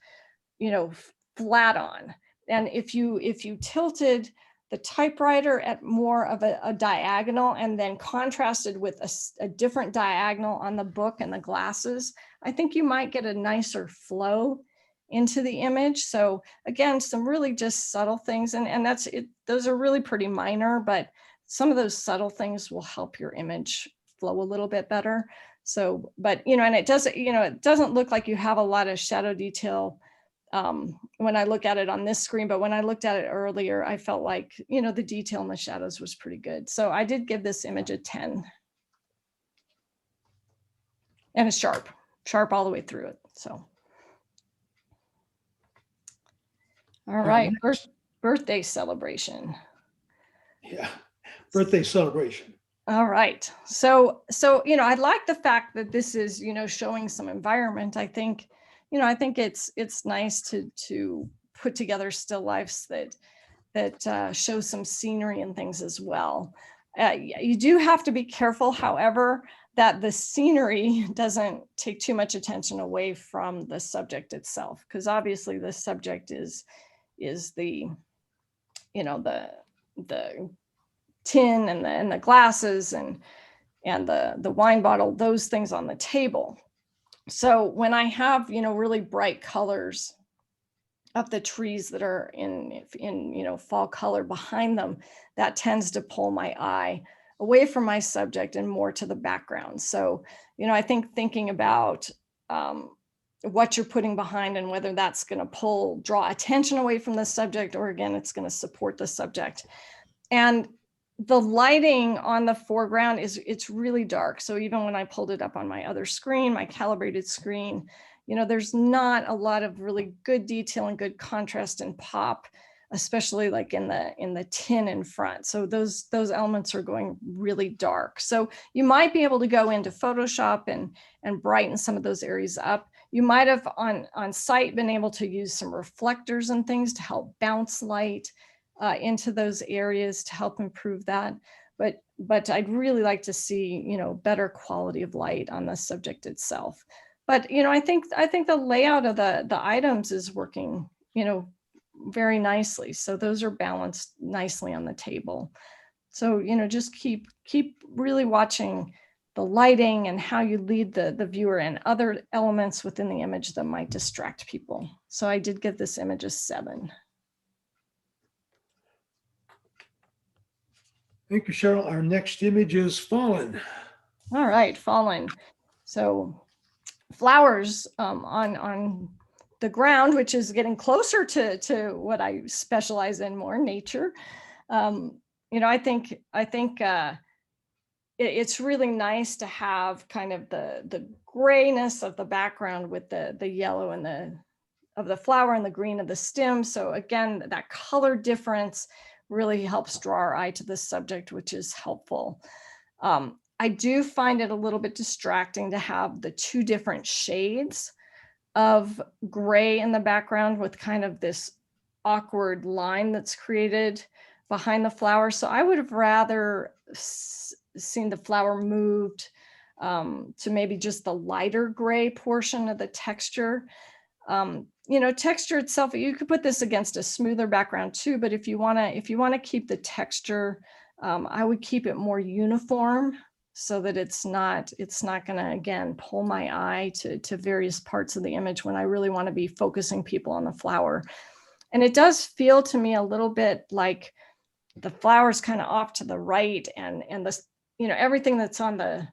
you know, flat on. And if you tilted the typewriter at more of a diagonal and then contrasted with a different diagonal on the book and the glasses, I think you might get a nicer flow into the image. So again, some really just subtle things, and that's it. Those are really pretty minor, but some of those subtle things will help your image flow a little bit better. So, but you know, and it doesn't look like you have a lot of shadow detail when I look at it on this screen, but when I looked at it earlier, I felt like, you know, the detail in the shadows was pretty good. So I did give this image a 10. And it's sharp all the way through it. So All right, birthday celebration. Yeah, birthday celebration. All right. So, I like the fact that this is, showing some environment. I think it's nice to put together still lifes that show some scenery and things as well. You do have to be careful, however, that the scenery doesn't take too much attention away from the subject itself, because obviously the subject is the the tin and the glasses and the wine bottle, those things on the table. So when I have, really bright colors of the trees that are in fall color behind them, that tends to pull my eye away from my subject and more to the background. So, I think thinking about what you're putting behind and whether that's going to draw attention away from the subject, or again, it's going to support the subject. And the lighting on the foreground it's really dark. So even when I pulled it up on my other screen, my calibrated screen, there's not a lot of really good detail and good contrast and pop, especially like in the tin in front. So those elements are going really dark. So you might be able to go into Photoshop and brighten some of those areas up. You might have on site been able to use some reflectors and things to help bounce light into those areas to help improve that. But I'd really like to see, better quality of light on the subject itself. But, I think the layout of the items is working, very nicely. So those are balanced nicely on the table. So, just keep really watching the lighting and how you lead the viewer and other elements within the image that might distract people. So I did give this image a 7. Thank you, Cheryl. Our next image is Fallen. All right, Fallen. So flowers on the ground, which is getting closer to what I specialize in more, nature. I think it's really nice to have kind of the grayness of the background with the yellow and of the flower and the green of the stem. So again, that color difference really helps draw our eye to the subject, which is helpful. I do find it a little bit distracting to have the 2 different shades of gray in the background with kind of this awkward line that's created behind the flower. So I would have rather seen the flower moved to maybe just the lighter gray portion of the texture. Texture itself, you could put this against a smoother background too, but if you want to keep the texture, I would keep it more uniform so that it's not going to, again, pull my eye to various parts of the image when I really want to be focusing people on the flower. And it does feel to me a little bit like the flower's kind of off to the right and the, everything that's on the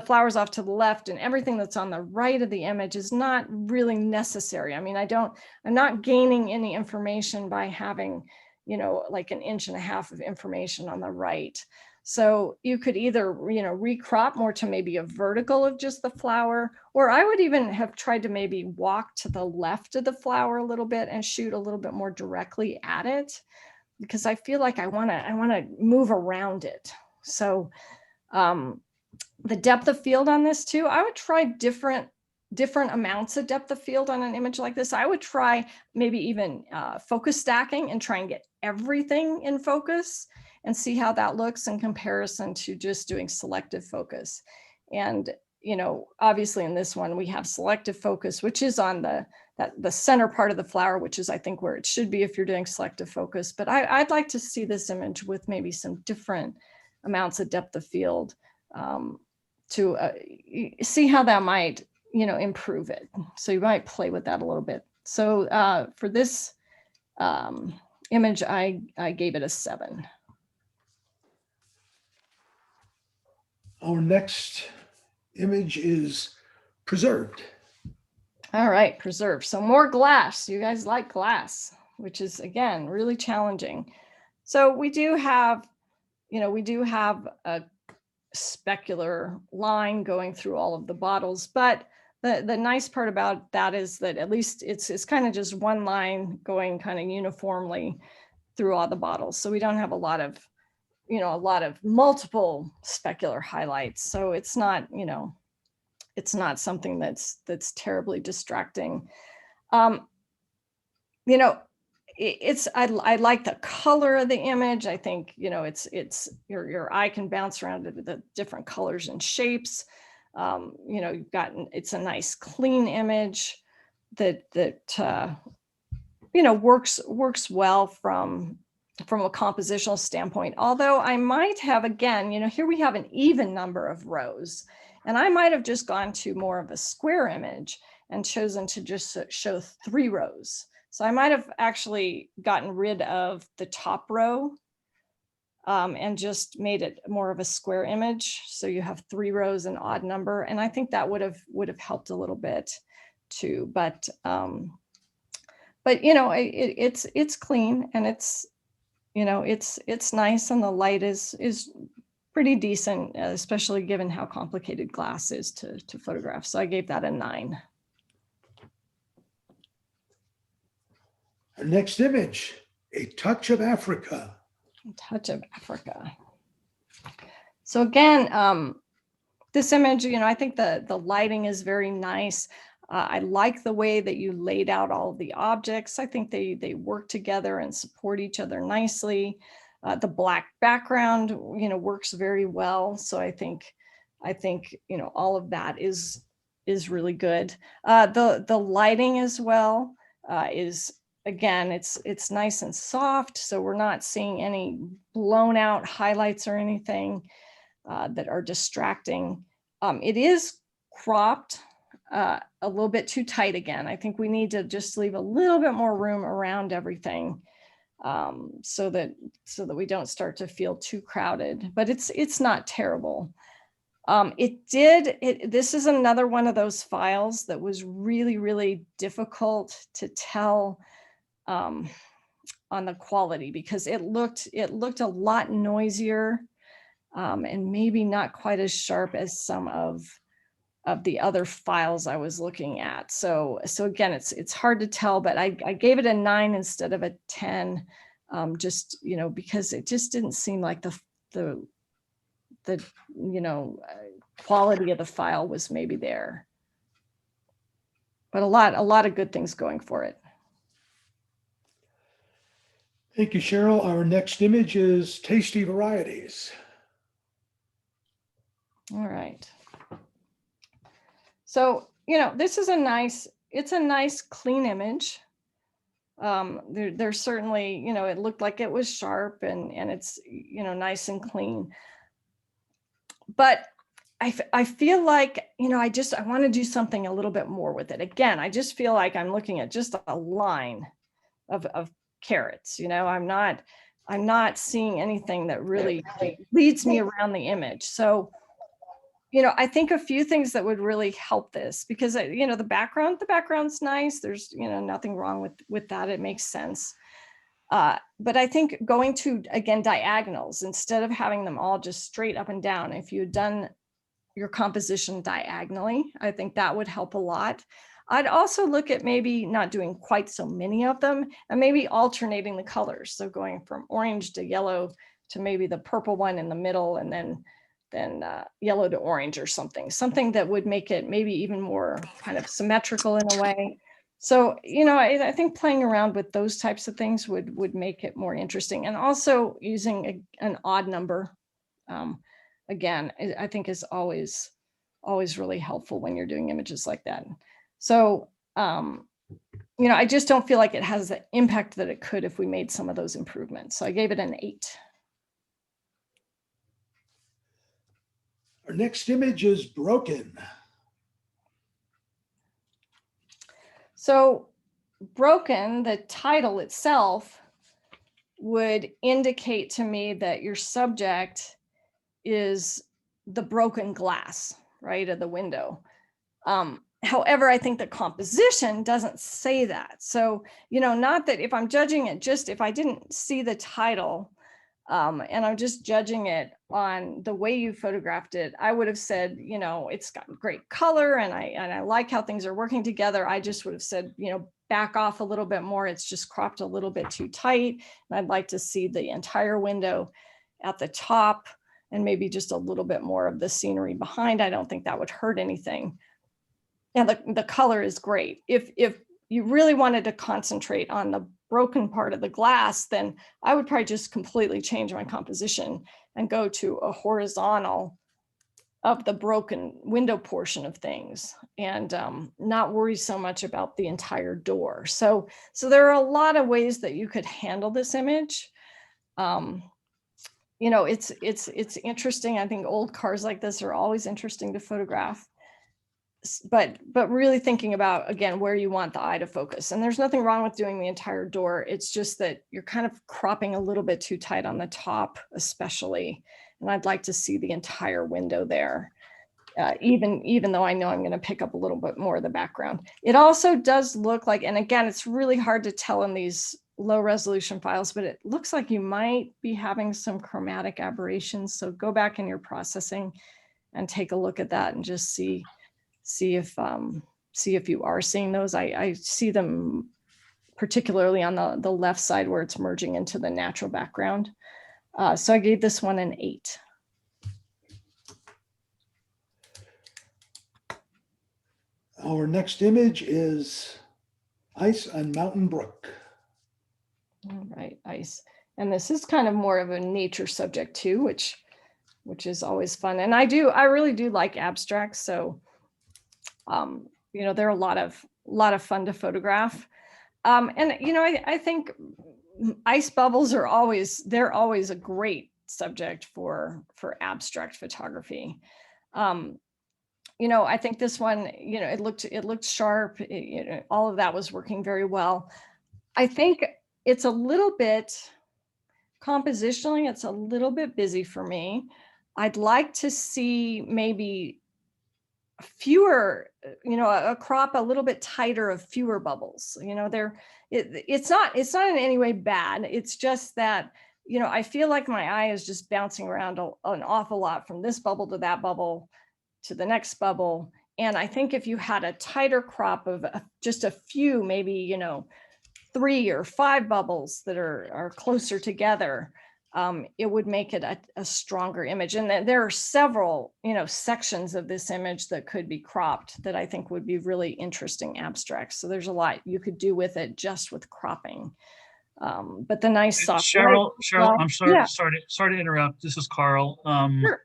flowers off to the left and everything that's on the right of the image is not really necessary. I mean, I'm not gaining any information by having, like 1.5 inches of information on the right. So you could either, recrop more to maybe a vertical of just the flower, or I would even have tried to maybe walk to the left of the flower a little bit and shoot a little bit more directly at it, because I feel like I want to move around it. So, the depth of field on this too, I would try different amounts of depth of field on an image like this. I would try maybe even focus stacking and try and get everything in focus and see how that looks in comparison to just doing selective focus. And, obviously in this one, we have selective focus, which is on the center part of the flower, which is, I think, where it should be if you're doing selective focus. But I'd like to see this image with maybe some different amounts of depth of field to see how that might, improve it. So you might play with that a little bit. So for this image, I gave it a 7. Our next image is Preserved. All right, Preserved. So more glass. You guys like glass, which is, again, really challenging. So we do have a specular line going through all of the bottles, but the nice part about that is that at least it's kind of just one line going kind of uniformly through all the bottles. So we don't have a lot of multiple specular highlights. So it's not, it's not something that's terribly distracting. I like the color of the image. I think, it's your eye can bounce around to the different colors and shapes. It's a nice clean image that works well from a compositional standpoint. Although I might have, again, here we have an even number of rows, and I might have just gone to more of a square image and chosen to just show 3 rows. So I might have actually gotten rid of the top row and just made it more of a square image. So you have 3 rows, an odd number. And I think that would have helped a little bit too. But it's clean, and it's nice, and the light is pretty decent, especially given how complicated glass is to photograph. So I gave that a 9. Our next image, A Touch of Africa. Touch of Africa. So again, this image, I think the lighting is very nice. I like the way that you laid out all of the objects. I think they work together and support each other nicely. The black background, works very well. So I think all of that is really good. The lighting as well is, again, it's nice and soft. So we're not seeing any blown out highlights or anything that are distracting. It is cropped a little bit too tight again. I think we need to just leave a little bit more room around everything so that we don't start to feel too crowded, but it's not terrible. This is another one of those files that was really, really difficult to tell on the quality, because it looked a lot noisier and maybe not quite as sharp as some of the other files I was looking at. So again, it's hard to tell, but I gave it a 9 instead of a 10, just, because it just didn't seem like the quality of the file was maybe there, but a lot of good things going for it. Thank you, Cheryl. Our next image is Tasty Varieties. All right. So, this is a nice clean image. There's certainly, it looked like it was sharp and it's, nice and clean. But I feel like, I want to do something a little bit more with it. Again, I just feel like I'm looking at just a line of carrots. I'm not seeing anything that really leads me around the image. So, I think a few things that would really help this, because, the background's nice. There's, nothing wrong with that. It makes sense. But I think going to, again, diagonals, instead of having them all just straight up and down, if you had done your composition diagonally, I think that would help a lot. I'd also look at maybe not doing quite so many of them and maybe alternating the colors. So going from orange to yellow to maybe the purple one in the middle, and then yellow to orange or something that would make it maybe even more kind of symmetrical in a way. So, I think playing around with those types of things would make it more interesting. And also using an odd number, again, I think is always really helpful when you're doing images like that. So, I just don't feel like it has the impact that it could if we made some of those improvements. So I gave it an 8. Our next image is Broken. So Broken, the title itself would indicate to me that your subject is the broken glass, right, of the window. However, I think the composition doesn't say that. So, not that if I'm judging it, just if I didn't see the title, And I'm just judging it on the way you photographed it. I would have said, you know, it's got great color and I like how things are working together. I just would have said, you know, back off a little bit more. It's just cropped a little bit too tight. And I'd like to see the entire window at the top and maybe just a little bit more of the scenery behind. I don't think that would hurt anything. And the color is great. If you really wanted to concentrate on the broken part of the glass, then I would probably just completely change my composition and go to a horizontal of the broken window portion of things and not worry so much about the entire door. So there are a lot of ways that you could handle this image. You know, it's interesting. I think old cars like this are always interesting to photograph. But really thinking about, again, where you want the eye to focus. And there's nothing wrong with doing the entire door. It's just that you're kind of cropping a little bit too tight on the top, especially. And I'd like to see the entire window there, even though I know I'm going to pick up a little bit more of the background. It also does look like, and again, it's really hard to tell in these low resolution files, but it looks like you might be having some chromatic aberrations. So go back in your processing and take a look at that and just see if you are seeing those. I see them particularly on the left side where it's merging into the natural background. So I gave this one an 8. Our next image is ice on Mountain Brook. All right, ice. And this is kind of more of a nature subject too, which is always fun. And I really do like abstracts. So, you know, they're a lot of fun to photograph. And, you know, I think ice bubbles are always a great subject for abstract photography. You know, I think this one, you know, it looked sharp. You know, all of that was working very well. I think it's a little bit compositionally, it's a little bit busy for me. I'd like to see maybe fewer, you know, a crop a little bit tighter of fewer bubbles. You know, it's not in any way bad. It's just that, you know, I feel like my eye is just bouncing around an awful lot from this bubble to that bubble to the next bubble. And I think if you had a tighter crop of just a few, maybe, you know, 3 or 5 bubbles that are closer together, it would make it a stronger image. And there are several, you know, sections of this image that could be cropped that I think would be really interesting abstracts. So there's a lot you could do with it just with cropping. But the nice soft Cheryl, I'm sorry, yeah. sorry to interrupt. This is Carl. Sure.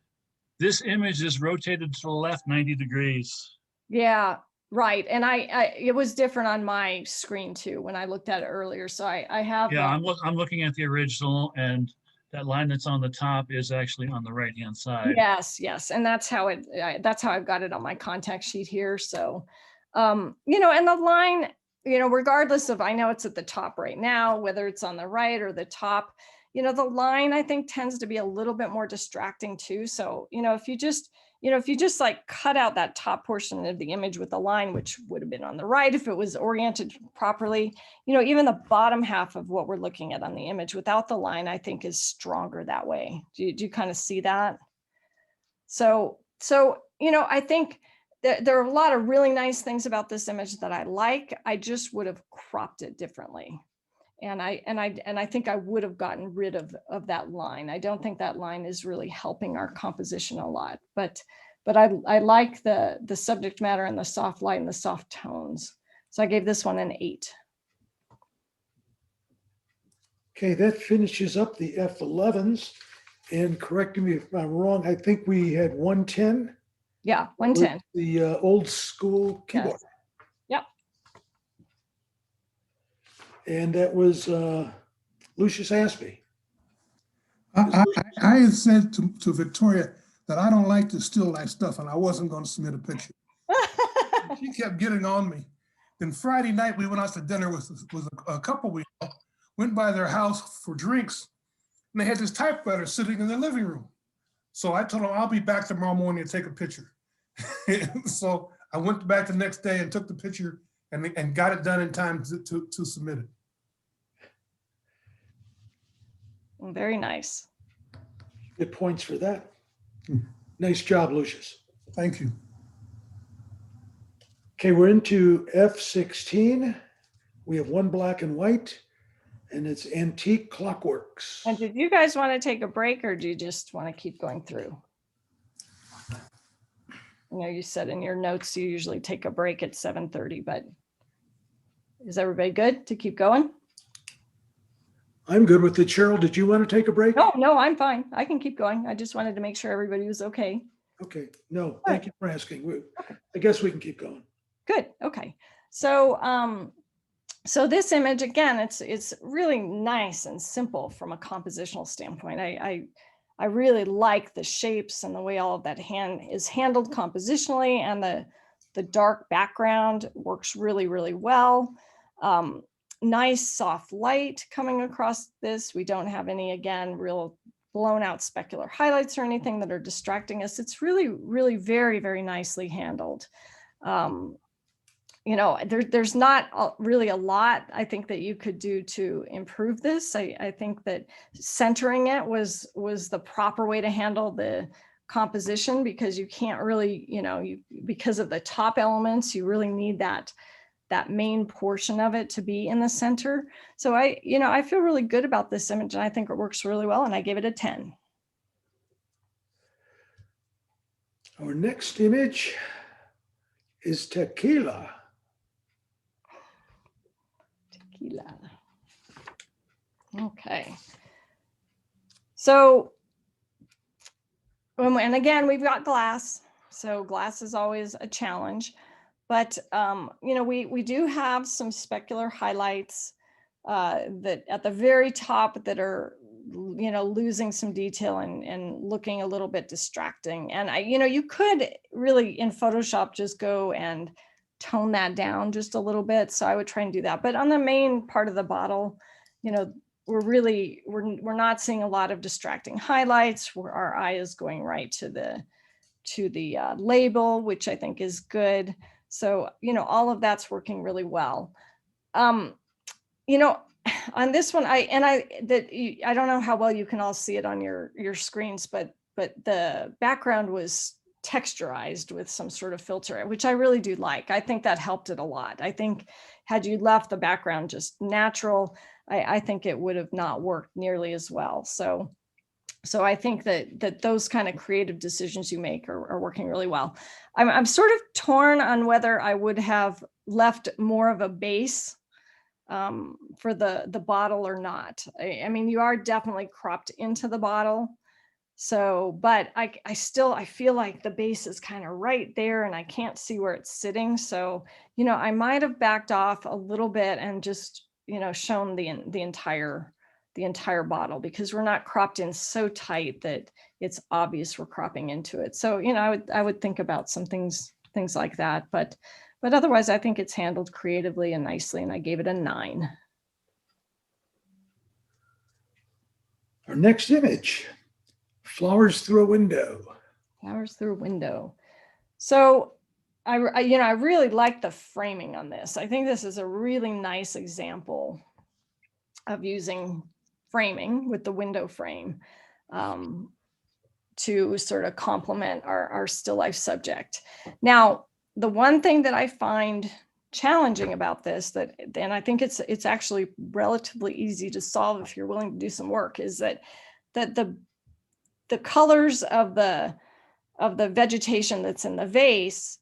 This image is rotated to the left 90 degrees. Yeah, right. And it was different on my screen too when I looked at it earlier. So I have. Yeah, I'm looking at the original, and that line that's on the top is actually on the right hand side. Yes, and that's how I've got it on my contact sheet here. So, you know, and the line, you know, regardless of, I know it's at the top right now, whether it's on the right or the top, you know, the line I think tends to be a little bit more distracting too. So, you know, if you just like cut out that top portion of the image with the line, which would have been on the right if it was oriented properly, you know, even the bottom half of what we're looking at on the image without the line, I think is stronger that way. Do you kind of see that? So, you know, I think there are a lot of really nice things about this image that I like. I just would have cropped it differently. And I think I would have gotten rid of that line. I don't think that line is really helping our composition a lot, but I like the subject matter and the soft light and the soft tones. So I gave this one an 8. Okay, that finishes up the F11s. And correct me if I'm wrong, I think we had 110. Yeah, 110. The old school keyboard. Yes. Yep. And that was Lucius Aspey. I had said to Victoria that I don't like the still life stuff, and I wasn't going to submit a picture. She kept getting on me. Then Friday night we went out to dinner with a couple we know, went by their house for drinks, and they had this typewriter sitting in their living room. So I told them I'll be back tomorrow morning and take a picture. So I went back the next day and took the picture and got it done in time to submit it. Very nice. Good points for that. Nice job, Lucius. Thank you. Okay, we're into F16. We have one black and white, and it's Antique Clockworks. And did you guys want to take a break, or do you just want to keep going through? I know you said in your notes you usually take a break at 7:30, but is everybody good to keep going? I'm good with it. Cheryl, did you want to take a break? No, I'm fine. I can keep going. I just wanted to make sure everybody was okay. Okay, no, thank you for asking. I guess we can keep going. Good. Okay. So, so this image, again, it's really nice and simple from a compositional standpoint. I really like the shapes and the way all of that is handled compositionally, and the dark background works really, really well. Nice soft light coming across this. We don't have any, again, real blown out specular highlights or anything that are distracting us. It's really, really very, very nicely handled. You know, there's not really a lot I think that you could do to improve this. I think that centering it was the proper way to handle the composition, because you can't really, you know, because of the top elements, you really need that main portion of it to be in the center. So I feel really good about this image, and I think it works really well, and I gave it a 10. Our next image is Tequila. Tequila. Okay. So, and again, we've got glass. So glass is always a challenge. But, you know, we do have some specular highlights that at the very top that are, you know, losing some detail and looking a little bit distracting. And you know, you could really in Photoshop just go and tone that down just a little bit. So I would try and do that. But on the main part of the bottle, you know, we're not seeing a lot of distracting highlights, where our eye is going right to the label, which I think is good. So, you know, all of that's working really well. You know, on this one, I don't know how well you can all see it on your screens, but the background was texturized with some sort of filter, which I really do like. I think that helped it a lot. I think had you left the background just natural, I think it would have not worked nearly as well. So I think that those kind of creative decisions you make are working really well. I'm sort of torn on whether I would have left more of a base for the bottle or not. I mean, you are definitely cropped into the bottle. So, but I feel like the base is kind of right there, and I can't see where it's sitting. So, you know, I might have backed off a little bit and just, you know, shown the entire bottle, because we're not cropped in so tight that it's obvious we're cropping into it. So, you know, I would think about some things like that, but otherwise I think it's handled creatively and nicely, and I gave it a 9. Our next image, Flowers Through a Window. Flowers Through a Window. So I really like the framing on this. I think this is a really nice example of using framing with the window frame to sort of complement our still life subject. Now, the one thing that I find challenging about this, and I think it's actually relatively easy to solve if you're willing to do some work, is that the colors of the vegetation that's in the vase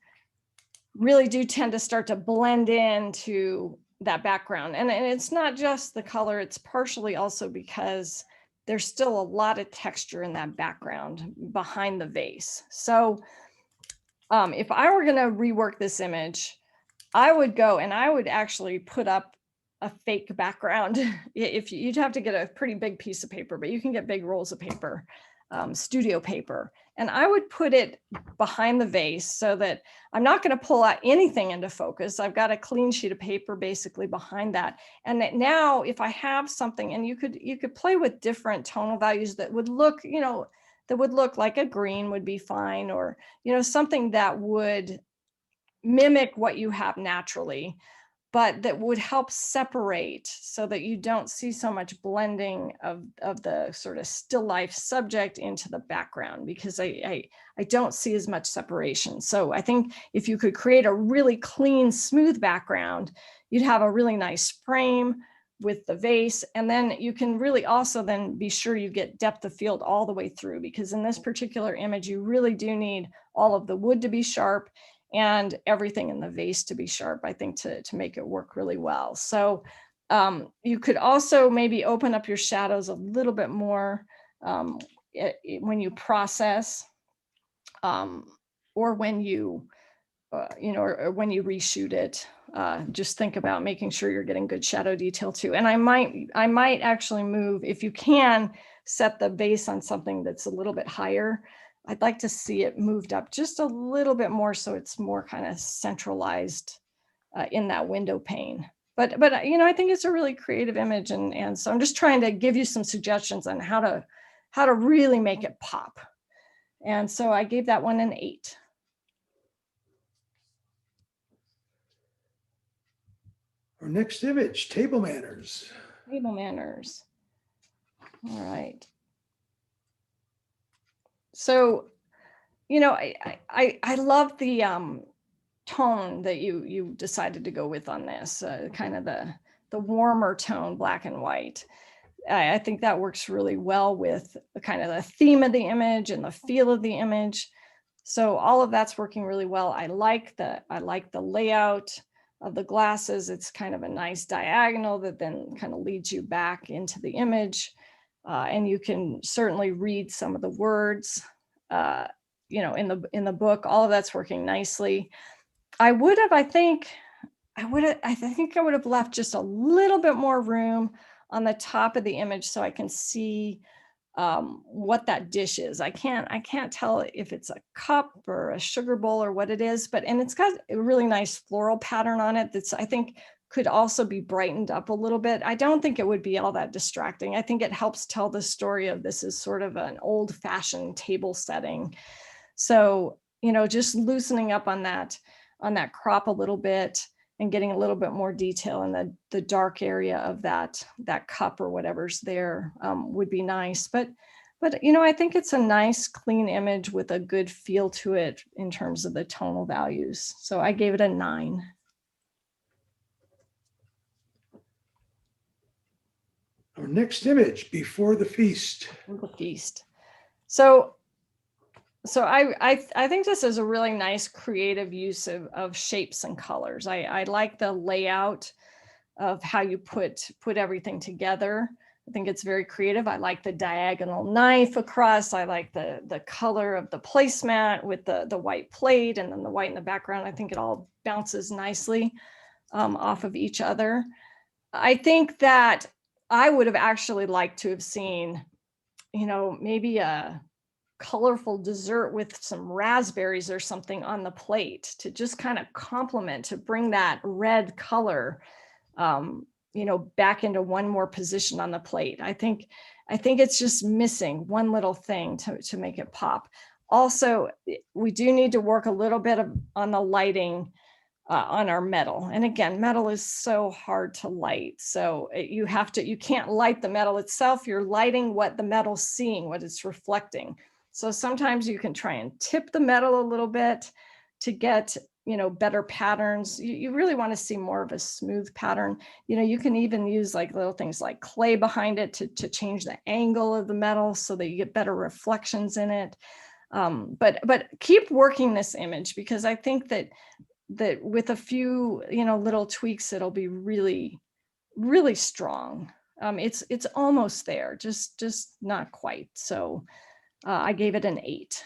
really do tend to start to blend into that background. And it's not just the color, it's partially also because there's still a lot of texture in that background behind the vase. So if I were going to rework this image, I would go and I would actually put up a fake background. If you'd have to get a pretty big piece of paper, but you can get big rolls of paper, studio paper. And I would put it behind the vase so that I'm not going to pull out anything into focus. I've got a clean sheet of paper basically behind that. And that now if I have something, and you could play with different tonal values that would look, you know, that would look like a green would be fine, or, you know, something that would mimic what you have naturally. but that would help separate so that you don't see so much blending of the sort of still life subject into the background, because I don't see as much separation. So I think if you could create a really clean, smooth background, you'd have a really nice frame with the vase. And then you can really also then be sure you get depth of field all the way through, because in this particular image, you really do need all of the wood to be sharp and everything in the vase to be sharp, I think, to make it work really well. So you could also maybe open up your shadows a little bit more when you process, or when you, or when you reshoot it. Just think about making sure you're getting good shadow detail too. And I might actually move, if you can, set the base on something that's a little bit higher. I'd like to see it moved up just a little bit more, so it's more kind of centralized in that window pane. But I think it's a really creative image, and so I'm just trying to give you some suggestions on how to really make it pop. And so I gave that one an 8. Our next image, table manners. Table manners. All right. So, I love the tone that you decided to go with on this, kind of the warmer tone, black and white. I think that works really well with the kind of the theme of the image and the feel of the image. So all of that's working really well. I like the layout of the glasses. It's kind of a nice diagonal that then kind of leads you back into the image. And you can certainly read some of the words, in the book. All of that's working nicely. I think I would have left just a little bit more room on the top of the image so I can see what that dish is. I can't tell if it's a cup or a sugar bowl or what it is, and it's got a really nice floral pattern on it that's, I think, could also be brightened up a little bit. I don't think it would be all that distracting. I think it helps tell the story of this is sort of an old-fashioned table setting. So, just loosening up on that crop a little bit and getting a little bit more detail in the dark area of that cup or whatever's there would be nice. But I think it's a nice, clean image with a good feel to it in terms of the tonal values. So I gave it a 9. Our next image, before the feast. The feast. So I think this is a really nice creative use of shapes and colors. I like the layout of how you put everything together. I think it's very creative. I like the diagonal knife across. I like the color of the placemat with the white plate and then the white in the background. I think it all bounces nicely off of each other. I think that I would have actually liked to have seen, maybe a colorful dessert with some raspberries or something on the plate to just kind of complement, to bring that red color, back into one more position on the plate. I think it's just missing one little thing to make it pop. Also, we do need to work a little bit on the lighting on our metal. And again, metal is so hard to light. So you can't light the metal itself. You're lighting what the metal's seeing, what it's reflecting. So sometimes you can try and tip the metal a little bit to get, better patterns. You really want to see more of a smooth pattern. You can even use like little things like clay behind it to change the angle of the metal so that you get better reflections in it. But keep working this image, because I think that with a few, little tweaks, it'll be really, really strong. It's almost there, just not quite. So I gave it an 8.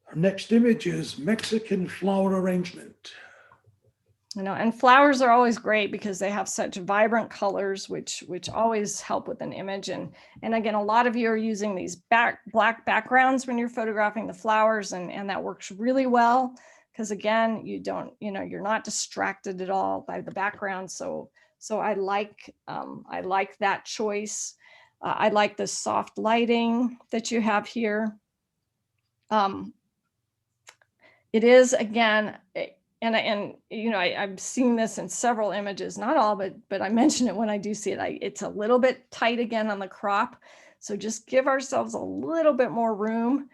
Our next image is Mexican flower arrangement. And flowers are always great because they have such vibrant colors, which always help with an image. And again, a lot of you are using these black backgrounds when you're photographing the flowers, and that works really well because again, you're not distracted at all by the background. So I like that choice. I like the soft lighting that you have here. it is, again, and you know, I'm seeing this in several images, not all, but I mention it when I do see it. It's a little bit tight again on the crop. So just give ourselves a little bit more room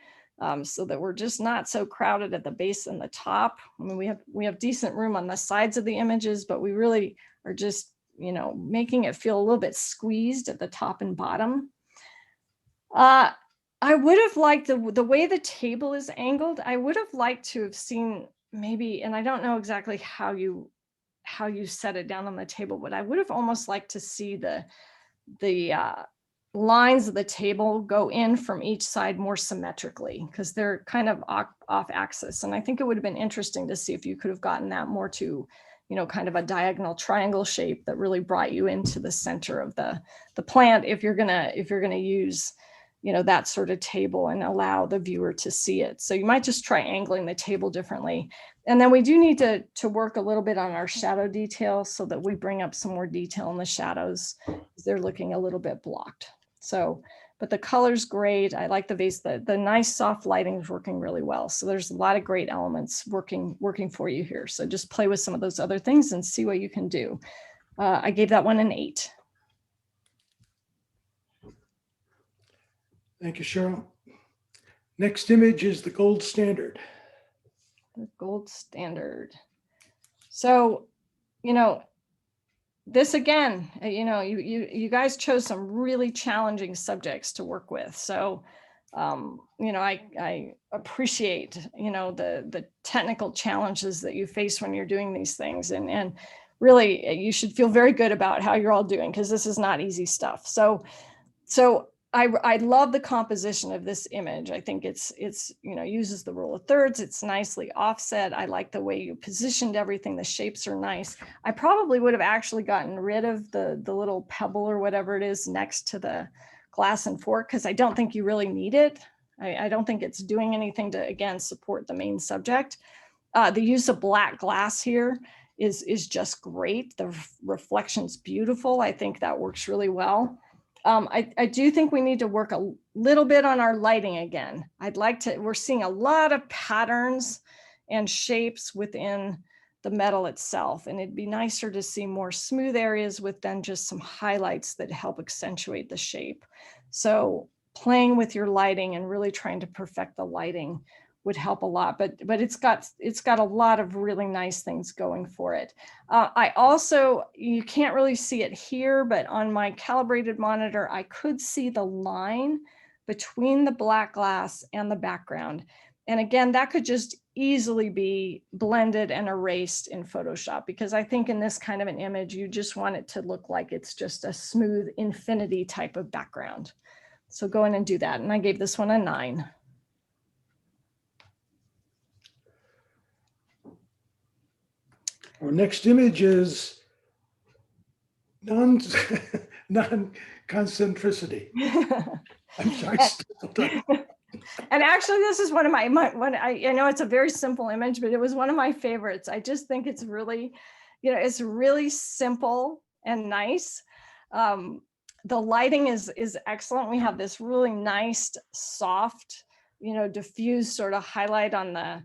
so that we're just not so crowded at the base and the top. I mean, we have decent room on the sides of the images, but we really are just, you know, making it feel a little bit squeezed at the top and bottom. I would have liked the way the table is angled. I would have liked to have seen maybe, and I don't know exactly how you set it down on the table, but I would have almost liked to see the lines of the table go in from each side more symmetrically, because they're kind of off axis. And I think it would have been interesting to see if you could have gotten that more to, you know, kind of a diagonal triangle shape that really brought you into the center of the plant if you're gonna use, you know, that sort of table and allow the viewer to see it. So you might just try angling the table differently. And then we do need to work a little bit on our shadow details so that we bring up some more detail in the shadows. They're looking a little bit blocked. So, but the color's great. I like the vase. The nice soft lighting is working really well. So there's a lot of great elements working for you here. So just play with some of those other things and see what you can do. I gave that one an 8. Thank you, Cheryl. Next image is the gold standard. The gold standard. So, you know, this again, you know, you guys chose some really challenging subjects to work with. So, you know, I appreciate, you know, the technical challenges that you face when you're doing these things, and really you should feel very good about how you're all doing, because this is not easy stuff. So I love the composition of this image. I think it's you know, uses the rule of thirds. It's nicely offset. I like the way you positioned everything. The shapes are nice. I probably would have actually gotten rid of the little pebble or whatever it is next to the glass and fork, because I don't think you really need it. I don't think it's doing anything to, again, support the main subject. The use of black glass here is just great. The reflection's beautiful. I think that works really well. I do think we need to work a little bit on our lighting again. We're seeing a lot of patterns and shapes within the metal itself, and it'd be nicer to see more smooth areas with then just some highlights that help accentuate the shape. So playing with your lighting and really trying to perfect the lighting would help a lot, but it's got a lot of really nice things going for it. I also, you can't really see it here, but on my calibrated monitor, I could see the line between the black glass and the background. And again, that could just easily be blended and erased in Photoshop, because I think in this kind of an image, you just want it to look like it's just a smooth infinity type of background. So go in and do that. And I gave this one a 9. Our next image is non-concentricity. I'm sorry. And actually, this is one of I know it's a very simple image, but it was one of my favorites. I just think it's really, you know, it's really simple and nice. The lighting is excellent. We have this really nice, soft, you know, diffuse sort of highlight on the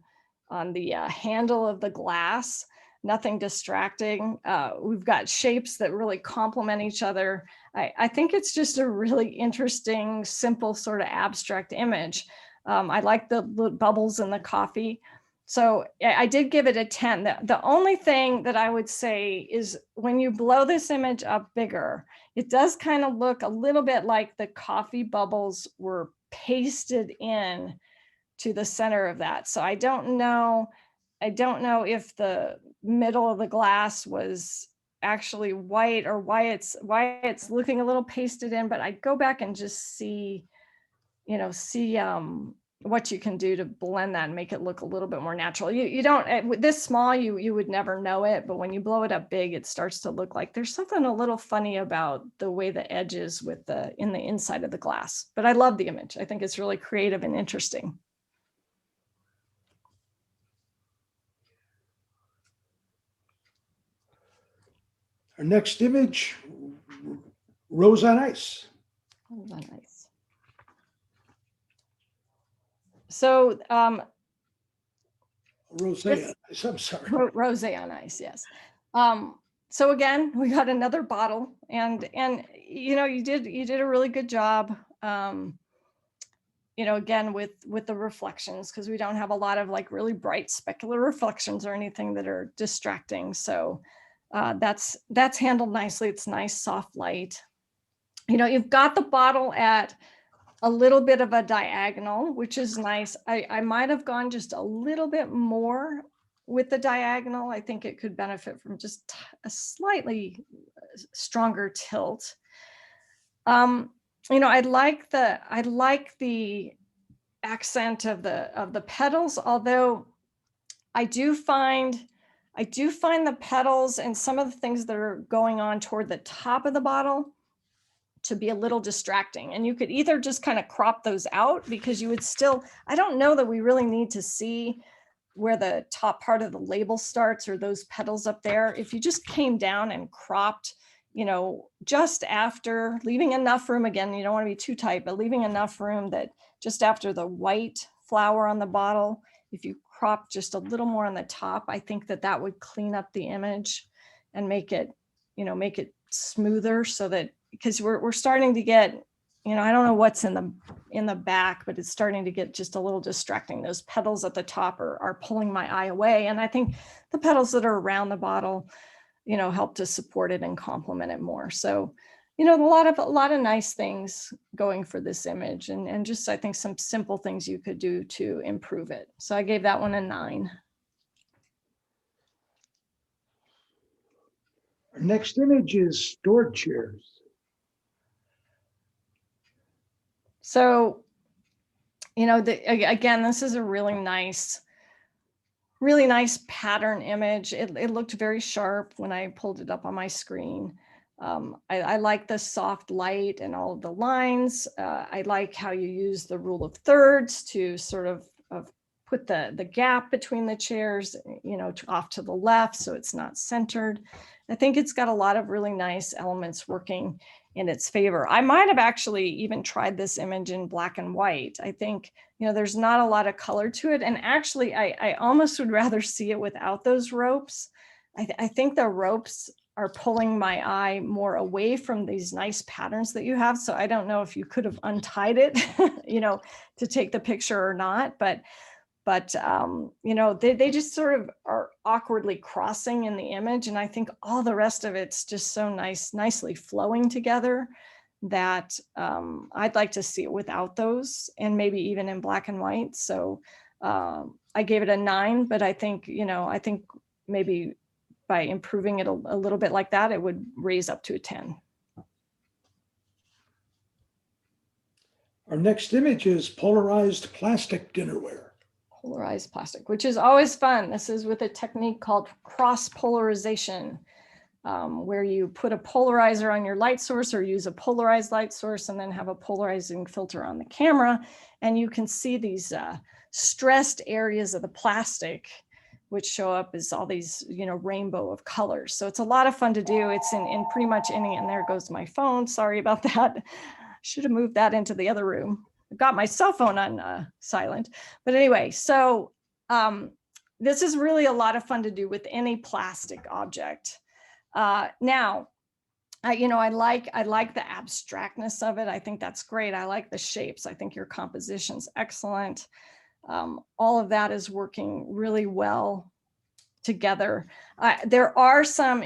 handle of the glass. Nothing distracting. We've got shapes that really complement each other. I think it's just a really interesting, simple sort of abstract image. I like the bubbles in the coffee. So I did give it a 10. The only thing that I would say is when you blow this image up bigger, it does kind of look a little bit like the coffee bubbles were pasted in to the center of that. So I don't know if the middle of the glass was actually white or why it's looking a little pasted in, but I'd go back and just see what you can do to blend that and make it look a little bit more natural. You don't, with this small, you would never know it, but when you blow it up big, it starts to look like there's something a little funny about the way the edges in the inside of the glass. But I love the image. I think it's really creative and interesting. Our next image, Rose on Ice. Oh, nice. So Rosé, I'm sorry. Rosé on ice, yes. So again, we got another bottle, and you know, you did a really good job. You know, again with the reflections, because we don't have a lot of like really bright specular reflections or anything that are distracting. So that's handled nicely. It's nice soft light. You know, you've got the bottle at a little bit of a diagonal, which is nice. I might have gone just a little bit more with the diagonal. I think it could benefit from just a slightly stronger tilt. You know, I like the accent of the petals, although I do find the petals and some of the things that are going on toward the top of the bottle to be a little distracting. And you could either just kind of crop those out, because you would still, I don't know that we really need to see where the top part of the label starts or those petals up there. If you just came down and cropped, you know, just after, leaving enough room, again, you don't want to be too tight, but leaving enough room that just after the white flower on the bottle, if you crop just a little more on the top, I think that would clean up the image and make it, you know, make it smoother, so that, because we're starting to get, you know, I don't know what's in the back, but it's starting to get just a little distracting. Those petals at the top are pulling my eye away. And I think the petals that are around the bottle, you know, help to support it and complement it more. So, you know, a lot of nice things going for this image, and just, I think, some simple things you could do to improve it. So I gave that one a 9. Our next image is stored chairs. So, you know, again, this is a really nice pattern image. It looked very sharp when I pulled it up on my screen. I like the soft light and all of the lines. I like how you use the rule of thirds to sort of put the gap between the chairs, you know, off to the left, so it's not centered. I think it's got a lot of really nice elements working in its favor. I might have actually even tried this image in black and white. I think, you know, there's not a lot of color to it. And actually, I almost would rather see it without those ropes. I think the ropes are pulling my eye more away from these nice patterns that you have. So I don't know if you could have untied it, you know, to take the picture or not, but you know, they just sort of are awkwardly crossing in the image. And I think all the rest of it's just so nicely flowing together that I'd like to see it without those, and maybe even in black and white. So I gave it a 9, but I think, you know, I think maybe by improving it a little bit like that, it would raise up to a 10. Our next image is polarized plastic dinnerware. Polarized plastic, which is always fun. This is with a technique called cross polarization, where you put a polarizer on your light source or use a polarized light source and then have a polarizing filter on the camera. And you can see these stressed areas of the plastic, which show up as all these, you know, rainbow of colors. So it's a lot of fun to do. It's in pretty much any, and there goes my phone. Sorry about that. Should have moved that into the other room. I've got my cell phone on silent. But anyway, so this is really a lot of fun to do with any plastic object. Now, you know, I like the abstractness of it. I think that's great. I like the shapes. I think your composition's excellent. All of that is working really well together. There are some,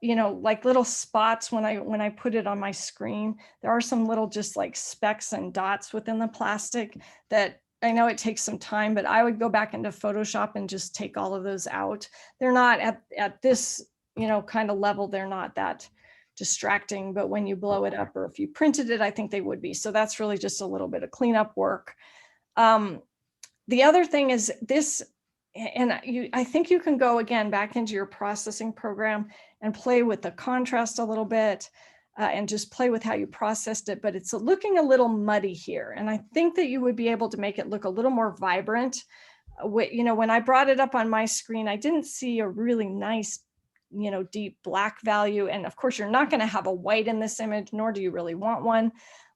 you know, like little spots when I put it on my screen. There are some little just like specks and dots within the plastic that I know it takes some time, but I would go back into Photoshop and just take all of those out. They're not at this, you know, kind of level. They're not that distracting, but when you blow it up or if you printed it, I think they would be. So that's really just a little bit of cleanup work. The other thing is this, and I think you can go again back into your processing program and play with the contrast a little bit and just play with how you processed it, but it's looking a little muddy here. And I think that you would be able to make it look a little more vibrant. You know, when I brought it up on my screen, I didn't see a really nice, you know, deep black value. And of course, you're not going to have a white in this image, nor do you really want one.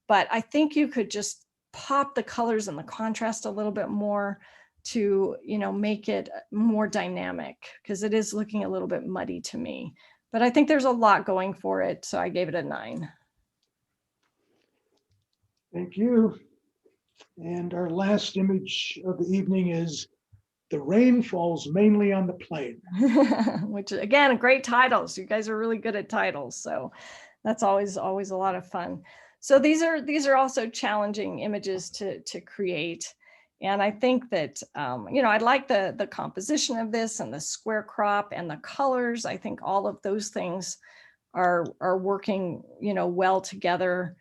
But I think you could just pop the colors and the contrast a little bit more to, make it more dynamic, because it is looking a little bit muddy to me. But I think there's a lot going for it, so I gave it a 9. Thank you. And our last image of the evening is the rain falls mainly on the plain. Which again, great titles. You guys are really good at titles, so that's always a lot of fun. So these are also challenging images to create. And I think that, I like the composition of this and the square crop and the colors. I think all of those things are working, well together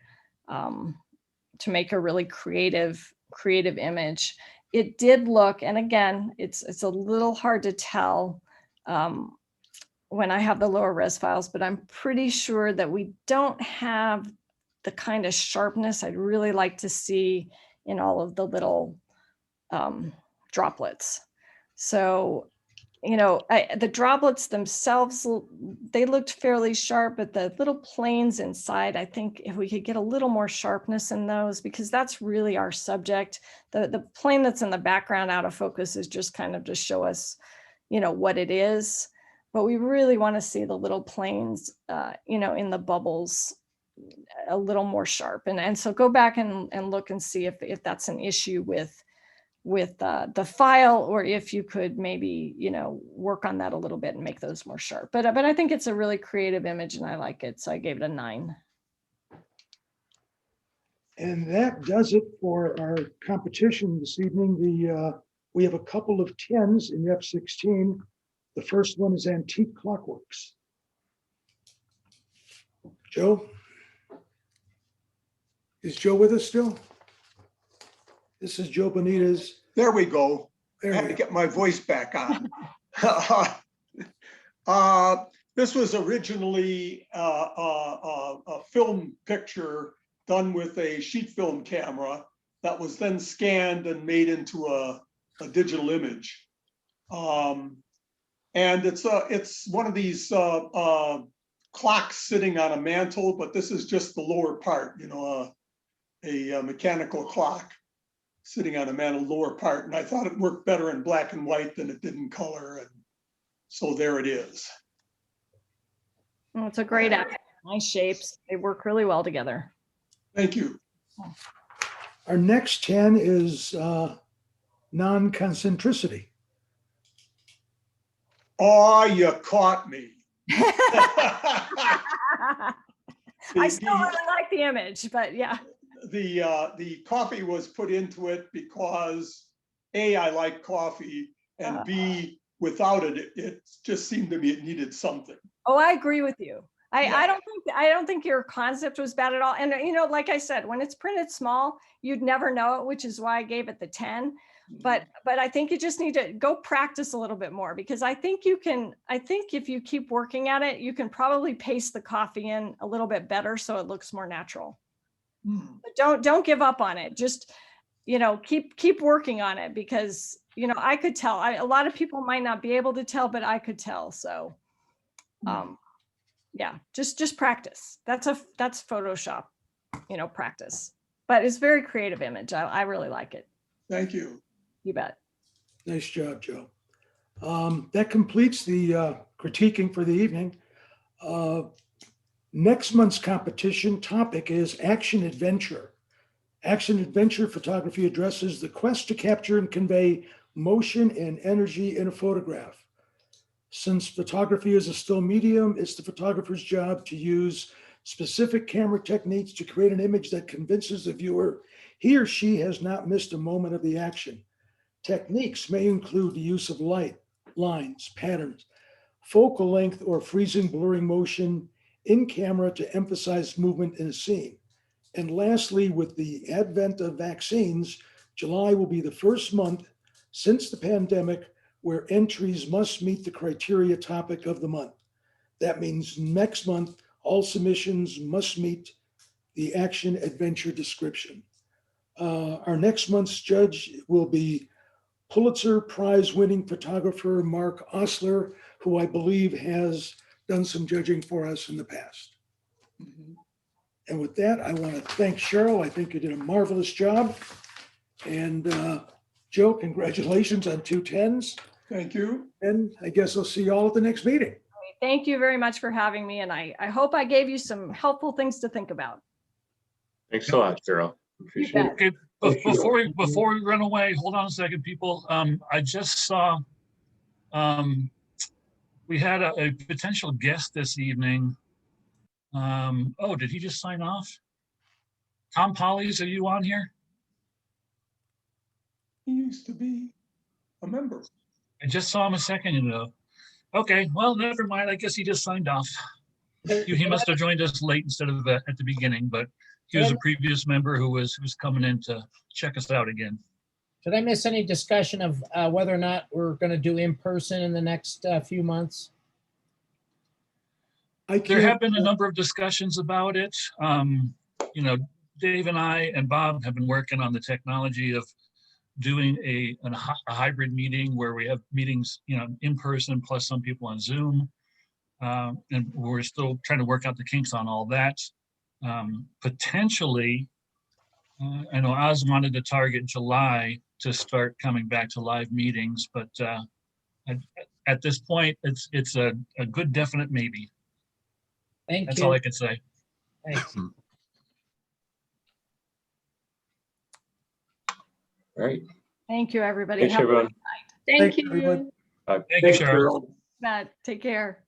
to make a really creative image. It did look, and again, it's a little hard to tell when I have the lower res files, but I'm pretty sure that we don't have the kind of sharpness I'd really like to see in all of the little droplets. So, the droplets themselves, they looked fairly sharp, but the little planes inside, I think if we could get a little more sharpness in those, because that's really our subject. The plane that's in the background out of focus is just kind of to show us, what it is. But we really want to see the little planes, in the bubbles a little more sharp. And so go back and look and see if that's an issue with the file, or if you could maybe, work on that a little bit and make those more sharp. But I think it's a really creative image and I like it. So I gave it a 9. And that does it for our competition this evening. We have a couple of 10s in F16. The first one is Antique Clockworks. Joe? Is Joe with us still? This is Joe Bonita's. There we go. I There had we to go. get my voice back on. This was originally a film picture done with a sheet film camera that was then scanned and made into a digital image. And it's one of these clocks sitting on a mantle, but this is just the lower part, a mechanical clock sitting on a mantle, lower part. And I thought it worked better in black and white than it did in color. And so there it is. Well, it's a great app. Nice shapes. They work really well together. Thank you. Our next 10 is non-concentricity. Oh, you caught me. I still really like the image, but yeah. The coffee was put into it because A, I like coffee, and B, without it, it just seemed to me it needed something. Oh, I agree with you. Yeah. I don't think your concept was bad at all. And like I said, when it's printed small, you'd never know it, which is why I gave it the 10. But I think you just need to go practice a little bit more, because I think if you keep working at it, you can probably paste the coffee in a little bit better so it looks more natural. But don't give up on it. Just, keep working on it, because, I could tell. A lot of people might not be able to tell, but I could tell. So, yeah, just practice. That's Photoshop, practice. But it's a very creative image. I really like it. Thank you. You bet. Nice job, Joe. That completes the critiquing for the evening. Next month's competition topic is action adventure. Action adventure photography addresses the quest to capture and convey motion and energy in a photograph. Since photography is a still medium, it's the photographer's job to use specific camera techniques to create an image that convinces the viewer he or she has not missed a moment of the action. Techniques may include the use of light, lines, patterns, focal length, or freezing, blurring motion in camera to emphasize movement in a scene. And lastly, with the advent of vaccines, July will be the first month since the pandemic where entries must meet the criteria topic of the month. That means next month, all submissions must meet the action adventure description. Our next month's judge will be Pulitzer Prize winning photographer Mark Osler, who I believe has done some judging for us in the past. And with that, I want to thank Cheryl. I think you did a marvelous job. And Joe, congratulations on 2 10s. Thank you. And I guess I'll see you all at the next meeting. Thank you very much for having me. And I hope I gave you some helpful things to think about. Thanks a lot, Cheryl. You Appreciate it. bet. Okay, Thank you. before we run away, hold on a second, people. I just saw we had a potential guest this evening. Oh, did he just sign off? Tom Polly's, are you on here? He used to be a member. I just saw him a second ago. Okay, well, never mind. I guess he just signed off. He must have joined us late instead of at the beginning, but he was a previous member who's coming in to check us out again. Did I miss any discussion of whether or not we're going to do in person in the next few months? There have been a number of discussions about it. You know, Dave and I and Bob have been working on the technology of doing a hybrid meeting where we have meetings, you know, in person plus some people on Zoom. And we're still trying to work out the kinks on all that. Potentially, I know Oz wanted to target July to start coming back to live meetings, but at this point, it's a good definite maybe. Thank That's you. all I can say. Thanks. All right. Thank you, everybody. Thanks, Have a everyone. good night. Thank you. Thank you, Thanks, Cheryl. Cheryl. Matt, take care.